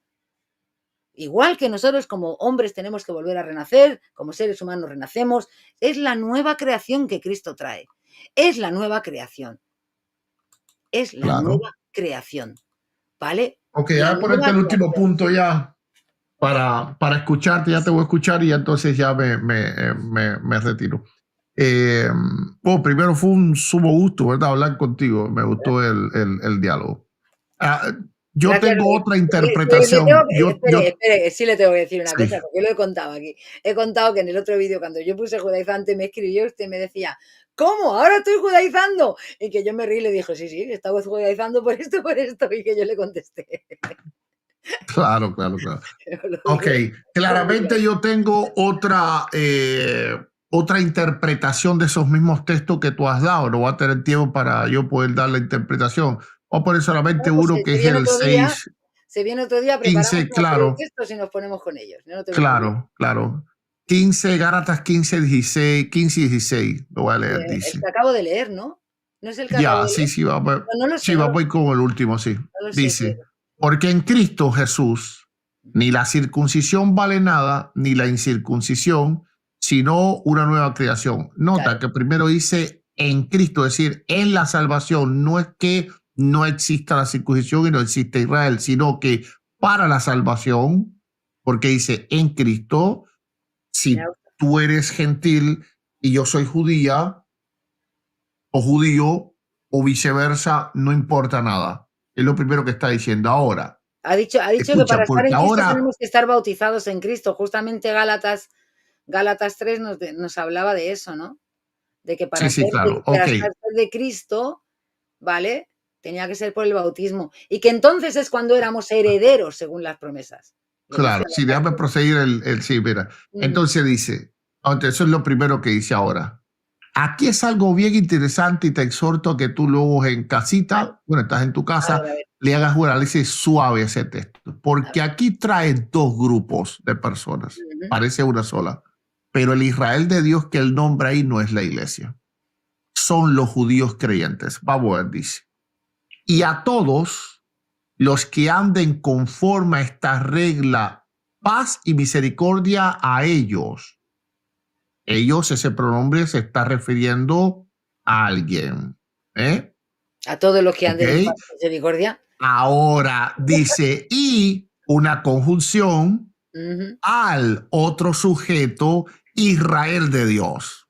Igual que nosotros como hombres tenemos que volver a renacer, como seres humanos renacemos, es la nueva creación que Cristo trae. Es la nueva creación. Es la claro. nueva creación. ¿Vale? Ok, La voy a ponerte nueva el último creación. punto ya para escucharte, ya te voy a escuchar y entonces ya me retiro. Primero fue un sumo gusto, ¿verdad? Hablar contigo, me gustó el diálogo. Ah, yo Gracias, tengo Luis. otra Le tengo interpretación. que, espere, sí le tengo que decir una Sí, cosa, porque lo he contado aquí. He contado que en el otro vídeo, cuando yo puse judaizante, me escribió usted y me decía, ¿cómo? ¿Ahora estoy judaizando? Y que yo me reí y le dije, sí, sí, estaba judaizando por esto, y que yo le contesté. claro, claro, claro. Lo Ok, dije por mi claramente lado. yo tengo otra interpretación de esos mismos textos que tú has dado. No voy a tener tiempo para yo poder dar la interpretación. Voy a poner solamente Bueno, pues uno que es el se viene otro día, preparamos 6:15, una serie de claro, textos y nos ponemos con ellos. No te preocupes. claro, claro. 15, Gálatas 15:16, 15 y 16, lo voy a leer, El dice. que acabo de leer, ¿no? ¿No es el que acabo Ya, de sí, leer? sí, No, no lo sé, sí, no va lo sé, voy con el último, sí. no lo sé, Dice, pero... porque en Cristo Jesús ni la circuncisión vale nada, ni la incircuncisión, sino una nueva creación. Claro, Nota que primero dice en Cristo, es decir, en la salvación, no es que no exista la circuncisión y no existe Israel, sino que para la salvación, porque dice en Cristo, mira, si tú eres gentil y yo soy judía, o judío o viceversa, no importa nada. Es lo primero que está diciendo ahora. ha dicho que Escucha, para estar porque en Cristo ahora, tenemos que estar bautizados en Cristo. Justamente Gálatas 3 nos hablaba de eso, ¿no? De que sí, sí, claro, para ok, estar de Cristo, ¿vale? Tenía que ser por el bautismo. Y que entonces es cuando éramos herederos según las promesas. Lo dice claro, sí, Gálatas déjame 3. proseguir sí, mira. Ujú. Entonces dice, entonces eso es lo primero que dice ahora. Aquí es algo bien interesante y te exhorto a que tú luego en Vale, casita, bueno, estás en tu casa, a ver, le hagas un análisis suave a ese texto, a porque ver. aquí trae dos grupos de personas, Ujú. parece una sola, pero el Israel de Dios que él nombra ahí no es la iglesia, son los judíos creyentes. Vamos a ver, dice. Y a todos los que anden conforme a esta regla, paz y misericordia a ellos. Ellos, ese pronombre se está refiriendo a alguien. ¿Eh? A todos los que ¿Ok? anden en paz y misericordia. Ahora dice, y una conjunción Ujú. al otro sujeto, Israel de Dios.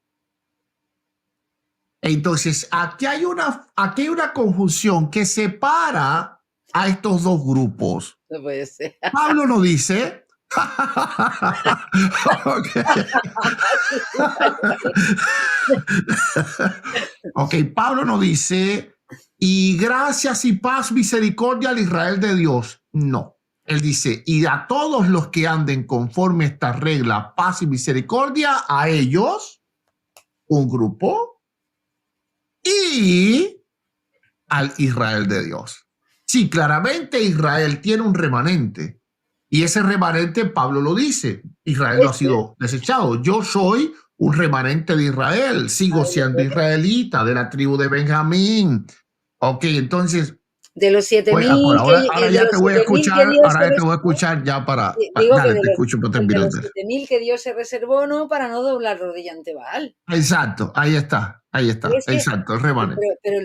Entonces, aquí hay una conjunción que separa a estos dos grupos. No puede ser. Pablo no dice. Ok. Ok, Pablo no dice, y gracias y paz, misericordia al Israel de Dios. No. Él dice, y a todos los que anden conforme a esta regla, paz y misericordia, a ellos, un grupo, y al Israel de Dios. Sí, claramente Israel tiene un remanente. Y ese remanente, Pablo lo dice, Israel no ha sido desechado. Yo soy un remanente de Israel, sigo siendo israelita de la tribu de Benjamín. Ok, entonces, De los pues, 7.000 ahora de ya los te voy a 7.000 que escuchar, Dios se ahora ya te voy a reservó, escuchar ya para, digo que dale, te escucho para de terminar. los 7.000 que Dios se reservó, no, para no doblar rodilla ante Baal. Exacto, ahí Pero está, es que, exacto, el remanente. pero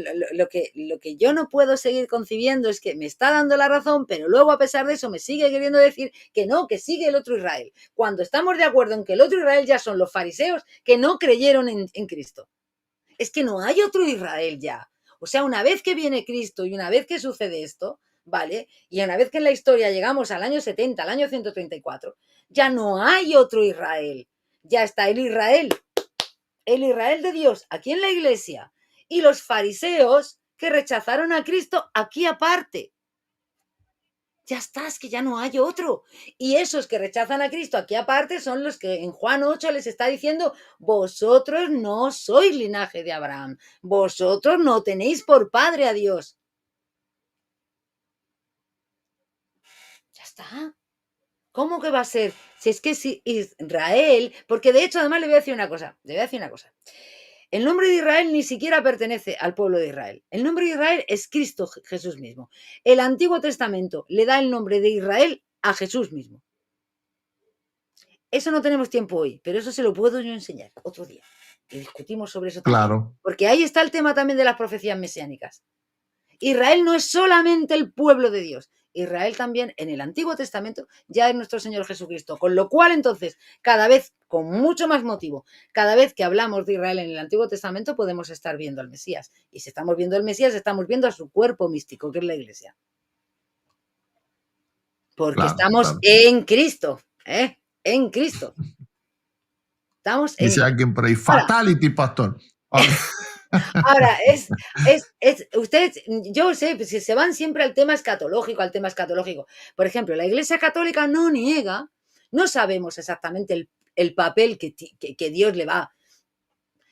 lo que yo no puedo seguir concibiendo es que me está dando la razón, pero luego a pesar de eso me sigue queriendo decir que no, que sigue el otro Israel. Cuando estamos de acuerdo en que el otro Israel ya son los fariseos que no creyeron en Cristo. Es que no hay otro Israel ya. O sea, una vez que viene Cristo y una vez que sucede esto, ¿vale? Y una vez que en la historia llegamos al año 70, al año 134, ya no hay otro Israel. Ya está el Israel de Dios aquí en la iglesia y los fariseos que rechazaron a Cristo aquí aparte. Ya está, es que ya no hay otro. Y esos que rechazan a Cristo aquí aparte son los que en Juan 8 les está diciendo, vosotros no sois linaje de Abraham, vosotros no tenéis por padre a Dios. Ya está. ¿Cómo que va a ser? Si es que si Israel, porque de hecho además le voy a decir una cosa, le voy a decir una cosa. El nombre de Israel ni siquiera pertenece al pueblo de Israel. El nombre de Israel es Cristo Jesús mismo. El Antiguo Testamento le da el nombre de Israel a Jesús mismo. Eso no tenemos tiempo hoy, pero eso se lo puedo yo enseñar otro día. Y discutimos sobre eso también. Claro. Porque ahí está el tema también de las profecías mesiánicas. Israel no es solamente el pueblo de Dios. Israel también en el Antiguo Testamento ya es nuestro Señor Jesucristo. Con lo cual, entonces, cada vez, con mucho más motivo, cada vez que hablamos de Israel en el Antiguo Testamento, podemos estar viendo al Mesías. Y si estamos viendo al Mesías, estamos viendo a su cuerpo místico, que es la Iglesia. Porque Claro, estamos claro. en Cristo, ¿eh? En Cristo. Estamos en... Dice alguien por ahí, Ahora, fatality, pastor. Okay. ahora ustedes, yo sé, pues, si se van siempre al tema escatológico, al tema escatológico. Por ejemplo, la Iglesia Católica no niega, no sabemos exactamente el papel que Dios le va.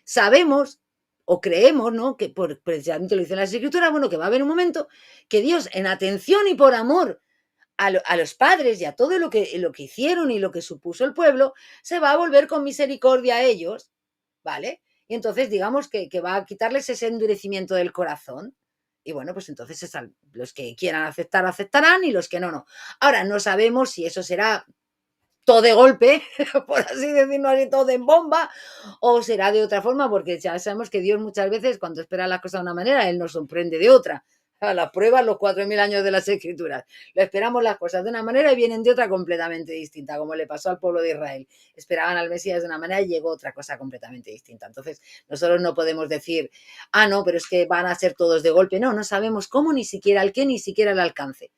Sabemos o creemos, ¿no? Que precisamente lo dice la Escritura, bueno, que va a haber un momento que Dios, en atención y por amor a los padres y a todo lo que hicieron y lo que supuso el pueblo, se va a volver con misericordia a ellos, ¿vale? Y entonces digamos que va a quitarles ese endurecimiento del corazón. Y bueno, pues entonces los que quieran aceptar, aceptarán y los que no, no. Ahora, no sabemos si eso será todo de golpe, por así decirlo así, todo en bomba, o será de otra forma, porque ya sabemos que Dios muchas veces, cuando espera las cosas de una manera, Él nos sorprende de otra. A las pruebas, los 4.000 años de las Escrituras. Lo esperamos las cosas de una manera y vienen de otra completamente distinta, como le pasó al pueblo de Israel. Esperaban al Mesías de una manera y llegó otra cosa completamente distinta. Entonces, nosotros no podemos decir, no, pero es que van a ser todos de golpe. No, no sabemos cómo, ni siquiera el qué, ni siquiera el alcance.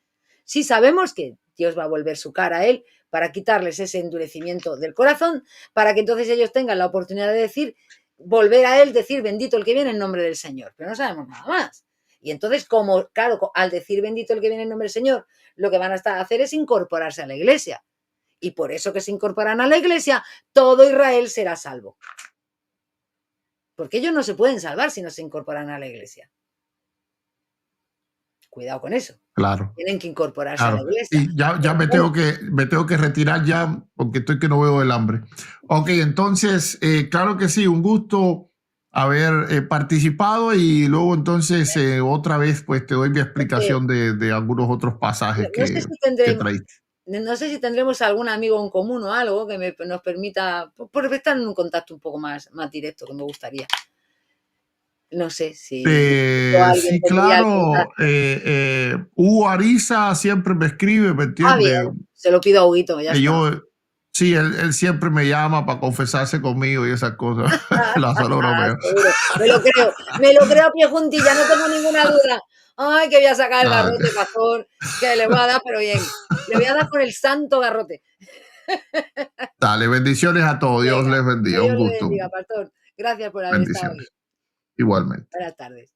Sí sabemos que Dios va a volver su cara a Él para quitarles ese endurecimiento del corazón, para que entonces ellos tengan la oportunidad de decir, volver a Él, decir bendito el que viene en nombre del Señor. Pero no sabemos nada más. Y entonces, como, claro, al decir bendito el que viene en nombre del Señor, lo que van a hacer es incorporarse a la iglesia. Y por eso que se incorporan a la iglesia, todo Israel será salvo. Porque ellos no se pueden salvar si no se incorporan a la iglesia. Cuidado con eso. Claro. Tienen que incorporarse a la Claro. iglesia. Y ya me tengo que retirar ya porque estoy que no veo el hambre. Ok, entonces, claro que sí, un gusto haber participado y luego entonces otra vez pues te doy mi explicación de algunos otros pasajes No sé que traíste. no sé si tendremos algún amigo en común o algo que nos permita por estar en un contacto un poco más directo, que me gustaría. No sé si alguien Sí, tendría el claro. contacto. Hugo Ariza siempre me escribe, ¿me entiendes? Bien, se lo pido a Huguito, ya está. Yo, Sí, él siempre me llama para confesarse conmigo y esas cosas. Lázaro bromeo. Seguro, me lo creo a pie juntilla, no tengo ninguna duda. Ay, que voy a sacar el Ah, garrote, pastor, que le voy a dar, pero bien. Le voy a dar con el santo garrote. dale, bendiciones a todos. Dios Venga, les que bendiga. Un Dios le gusto. bendiga, pastor. Gracias por haber estado aquí. Bendiciones. Igualmente. Buenas tardes.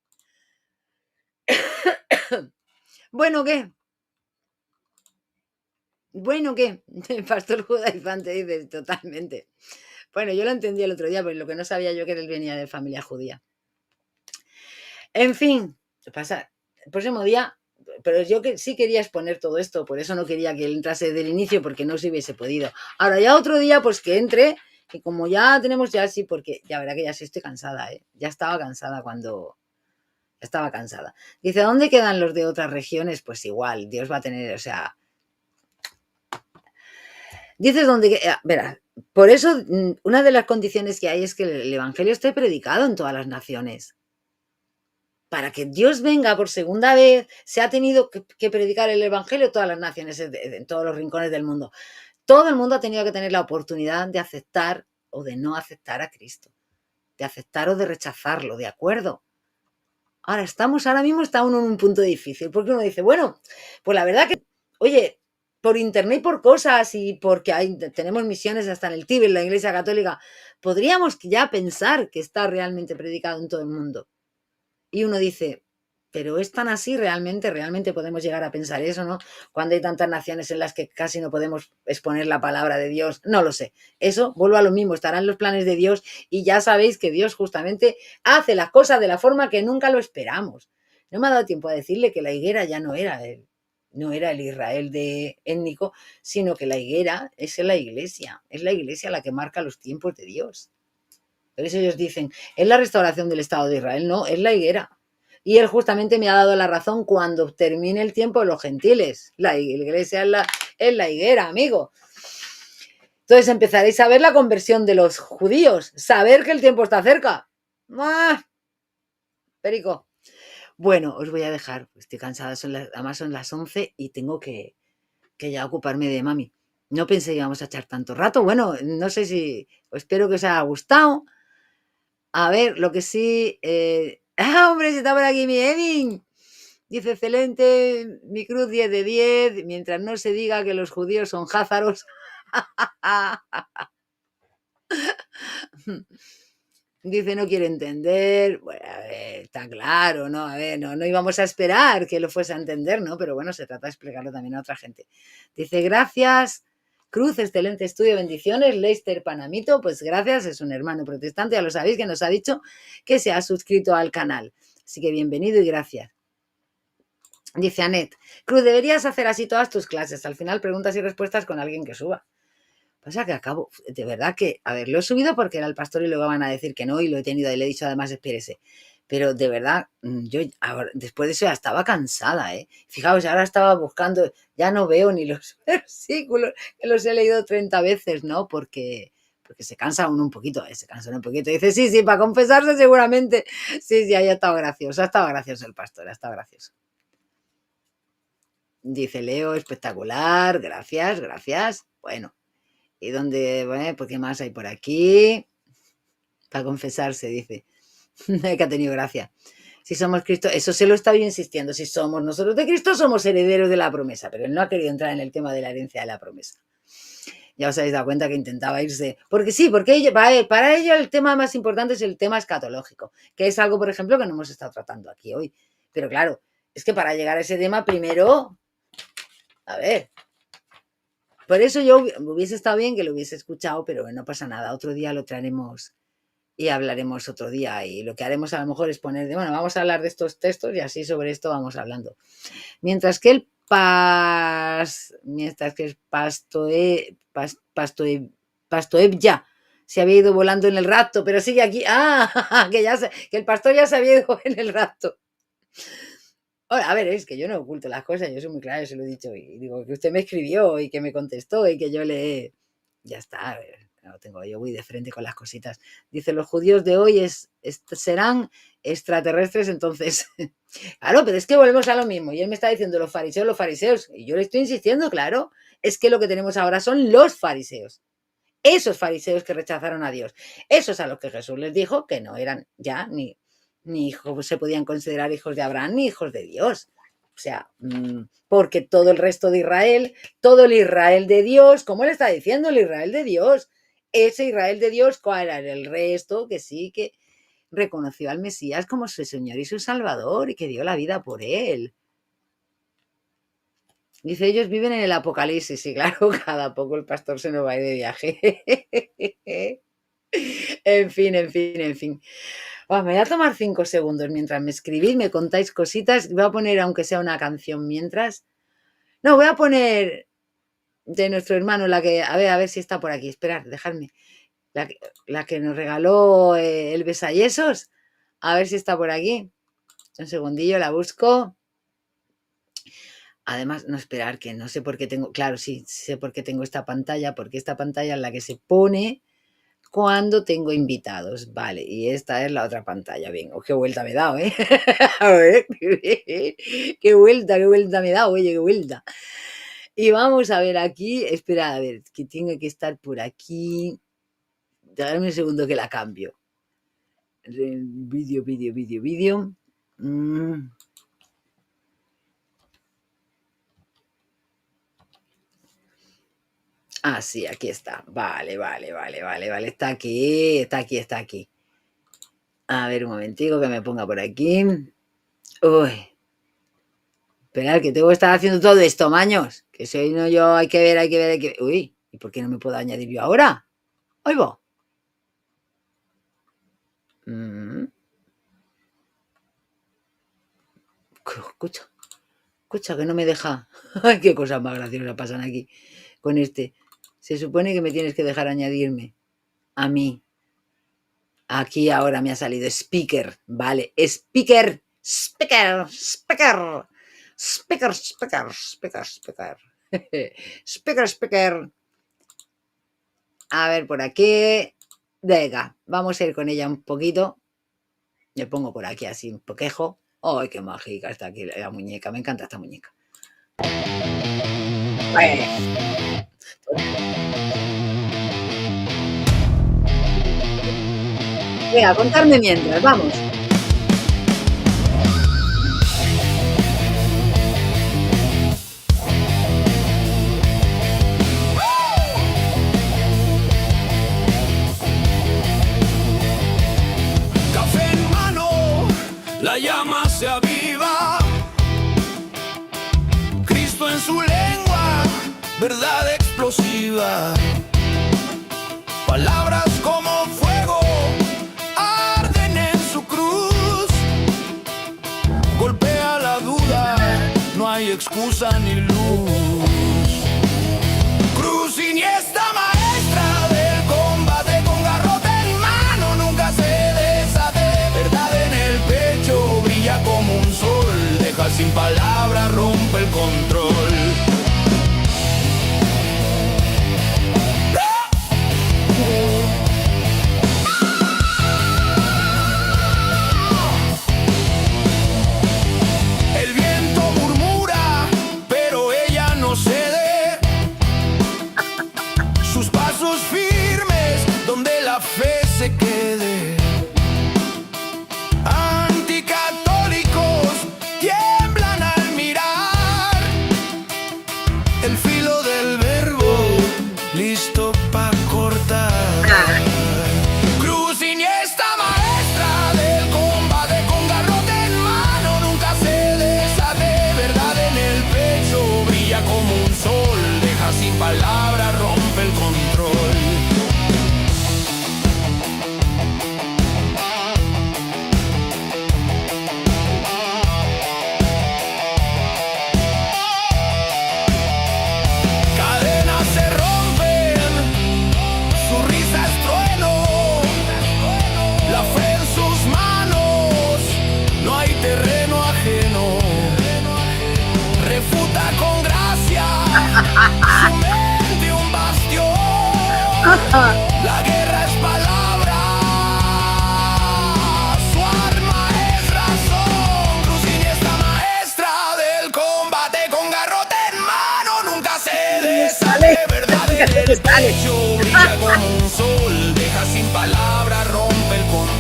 Bueno, ¿qué? Bueno, ¿qué? El pastor judaizante dice totalmente. Bueno, yo lo entendí el otro día, pero lo que no sabía yo que él venía de familia judía. En fin, pasa, el próximo día, pero yo que sí quería exponer todo esto, por eso no quería que él entrase del inicio, porque no se hubiese podido. Ahora ya otro día, pues que entre, y como ya tenemos ya sí, porque ya verá que ya sí estoy cansada, ¿eh? Ya estaba cansada cuando... Estaba cansada. Dice, ¿dónde quedan los de otras regiones? Pues igual, Dios va a tener, o sea... Dices dónde... verás, por eso una de las condiciones que hay es que el Evangelio esté predicado en todas las naciones. Para que Dios venga por segunda vez, se ha tenido que predicar el Evangelio en todas las naciones, en todos los rincones del mundo. Todo el mundo ha tenido que tener la oportunidad de aceptar o de no aceptar a Cristo, de aceptar o de rechazarlo, ¿de acuerdo? Ahora mismo está uno en un punto difícil, porque uno dice, bueno, pues la verdad que, oye, por internet, por cosas y porque tenemos misiones hasta en el Tíbet, la Iglesia Católica, podríamos ya pensar que está realmente predicado en todo el mundo. Y uno dice, pero es tan así realmente podemos llegar a pensar eso, ¿no? Cuando hay tantas naciones en las que casi no podemos exponer la palabra de Dios, no lo sé. Eso, vuelvo a lo mismo, estarán los planes de Dios y ya sabéis que Dios justamente hace las cosas de la forma que nunca lo esperamos. No me ha dado tiempo a decirle que la higuera ya no era el Israel de étnico, sino que la higuera es la iglesia la que marca los tiempos de Dios. Por eso ellos dicen, es la restauración del Estado de Israel, no, es la higuera. Y él justamente me ha dado la razón cuando termine el tiempo de los gentiles. La iglesia es la higuera, amigo. Entonces empezaréis a ver la conversión de los judíos, saber que el tiempo está cerca. ¡Ah! Perico. Bueno, os voy a dejar, estoy cansada, además son las 11 y tengo que ya ocuparme de mami. No pensé que íbamos a echar tanto rato. Bueno, no sé si, espero que os haya gustado. A ver, lo que sí... hombre, se está por aquí mi Emin. Dice, excelente, mi cruz 10 de 10, mientras no se diga que los judíos son házaros. Dice, no quiere entender. Bueno, a ver, está claro, ¿no? A ver, no íbamos a esperar que lo fuese a entender, ¿no? Pero bueno, se trata de explicarlo también a otra gente. Dice, gracias. Cruz, excelente estudio, bendiciones. Leicester Panamito, pues gracias, es un hermano protestante, ya lo sabéis, que nos ha dicho que se ha suscrito al canal. Así que bienvenido y gracias. Dice Anet, Cruz, deberías hacer así todas tus clases. Al final preguntas y respuestas con alguien que suba. Pasa que acabo, de verdad que, a ver, lo he subido porque era el pastor y luego van a decir que no y lo he tenido y le he dicho además espérese. Pero de verdad, yo ahora, después de eso ya estaba cansada, ¿eh? Fijaos, ahora estaba buscando, ya no veo ni los versículos, que los he leído 30 veces, ¿no? Porque se cansa uno un poquito, se cansa uno un poquito. Y dice, sí, para confesarse seguramente. Sí, ha estado gracioso el pastor, ha estado gracioso. Dice Leo, espectacular, gracias. Bueno, ¿y dónde? Bueno, pues qué más hay por aquí? Para confesarse, dice. Que ha tenido gracia. Si somos Cristo, eso se lo está yo insistiendo. Si somos nosotros de Cristo, somos herederos de la promesa. Pero él no ha querido entrar en el tema de la herencia de la promesa. Ya os habéis dado cuenta que intentaba irse. Porque sí, porque para ello el tema más importante es el tema escatológico, que es algo, por ejemplo, que no hemos estado tratando aquí hoy. Pero claro, es que para llegar a ese tema, primero, a ver, por eso yo hubiese estado bien que lo hubiese escuchado, pero no pasa nada. Otro día lo traeremos y hablaremos otro día. Y lo que haremos a lo mejor es poner bueno, vamos a hablar de estos textos y así sobre esto vamos hablando. Mientras que el Pastoeb ya se había ido volando en el rapto, pero sigue aquí. Que el pastor ya se había ido en el rapto. A ver, es que yo no oculto las cosas, yo soy muy clara, yo se lo he dicho y digo que usted me escribió y que me contestó y que yo le... Ya está, a ver, yo voy de frente con las cositas. Dice, los judíos de hoy serán extraterrestres, entonces... Claro, pero es que volvemos a lo mismo y él me está diciendo los fariseos, y yo le estoy insistiendo, claro, es que lo que tenemos ahora son los fariseos. esos fariseos que rechazaron a Dios. Esos a los que Jesús les dijo que no eran ya ni hijos, se podían considerar hijos de Abraham ni hijos de Dios. O sea, porque todo el resto de Israel, todo el Israel de Dios, ¿cómo le está diciendo el Israel de Dios? Ese Israel de Dios, ¿cuál era el resto? Que sí, que reconoció al Mesías como su Señor y su Salvador y que dio la vida por él. Dice, ellos viven en el apocalipsis y claro, cada poco el pastor se nos va a ir de viaje. En fin. Me voy a tomar 5 segundos mientras me escribís, me contáis cositas. Voy a poner, aunque sea una canción mientras. No, voy a poner de nuestro hermano, la que, a ver si está por aquí. Esperad, dejadme. La que nos regaló el Besayesos. A ver si está por aquí. Un segundillo, la busco. Además, no esperar, que no sé por qué tengo, claro, sí, sé por qué tengo esta pantalla, porque esta pantalla es la que se pone cuando tengo invitados, vale, y esta es la otra pantalla, bien, qué vuelta me he dado, a ver, qué vuelta me he dado, oye, qué vuelta. Y vamos a ver aquí, espera, a ver, que tiene que estar por aquí, déjame un segundo que la cambio. Vídeo. Ah, sí, aquí está. Vale. Está aquí. A ver, un momentico que me ponga por aquí. Uy. Esperad, que tengo que estar haciendo todo esto, maños. Que soy no yo, hay que ver. Uy, ¿y por qué no me puedo añadir yo ahora? Ahí va. Escucha, que no me deja. Ay, qué cosas más graciosas pasan aquí con este. Se supone que me tienes que dejar añadirme a mí. Aquí ahora me ha salido speaker, ¿vale? Speaker. Speaker. A ver, por aquí. Venga, vamos a ir con ella un poquito. Le pongo por aquí así un poquejo. ¡Ay, qué mágica está aquí la muñeca! Me encanta esta muñeca. Venga, contarme mientras, vamos. Café en mano, la llama se aviva. Cristo en su lengua, verdad explosiva. Palabras como fuego arden en su cruz. Golpea la duda, no hay excusa ni luz. Cruz siniestra, maestra del combate, con garrote en mano, nunca se deshace. Verdad en el pecho, brilla como un sol. Deja sin palabras, rompe el control. Se quede. Anticatólicos tiemblan al mirar el filo del verbo, listo pa' cortar. Cruz siniestra, maestra del combate, con garrote en mano, nunca se deshace. Verdad en el pecho, brilla como un sol. Deja sin palabras, rompe el control. La guerra es palabra, su arma es razón. Cruz siniestra, maestra del combate, con garrote en mano, nunca se deshace. Verdad en el pecho, brilla brilla como un sol, deja sin palabras, rompe el control.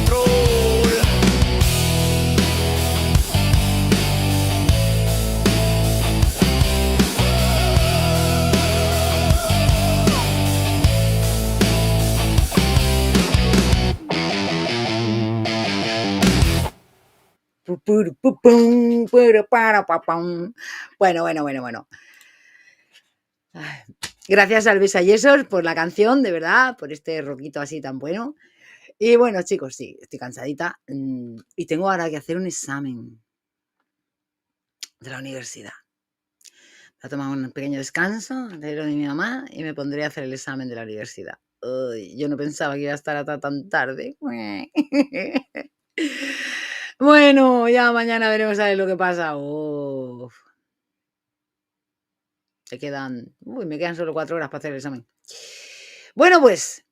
Bueno. Ay, gracias al Besayesos por la canción, de verdad, por este roquito así tan bueno. Y bueno, chicos, sí, estoy cansadita y tengo ahora que hacer un examen de la universidad. Voy a tomar un pequeño descanso de lo de mi mamá y me pondré a hacer el examen de la universidad. Uy, yo no pensaba que iba a estar hasta tan tarde. Bueno, ya mañana veremos a ver lo que pasa. Uf. Me quedan solo 4 horas para hacer el examen. Bueno, pues,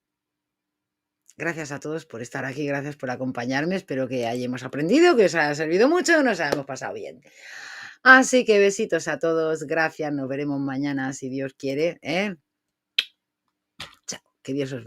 gracias a todos por estar aquí, gracias por acompañarme. Espero que hayamos aprendido, que os haya servido mucho, nos hayamos pasado bien. Así que besitos a todos, gracias, nos veremos mañana si Dios quiere. Chao, que Dios os bendiga.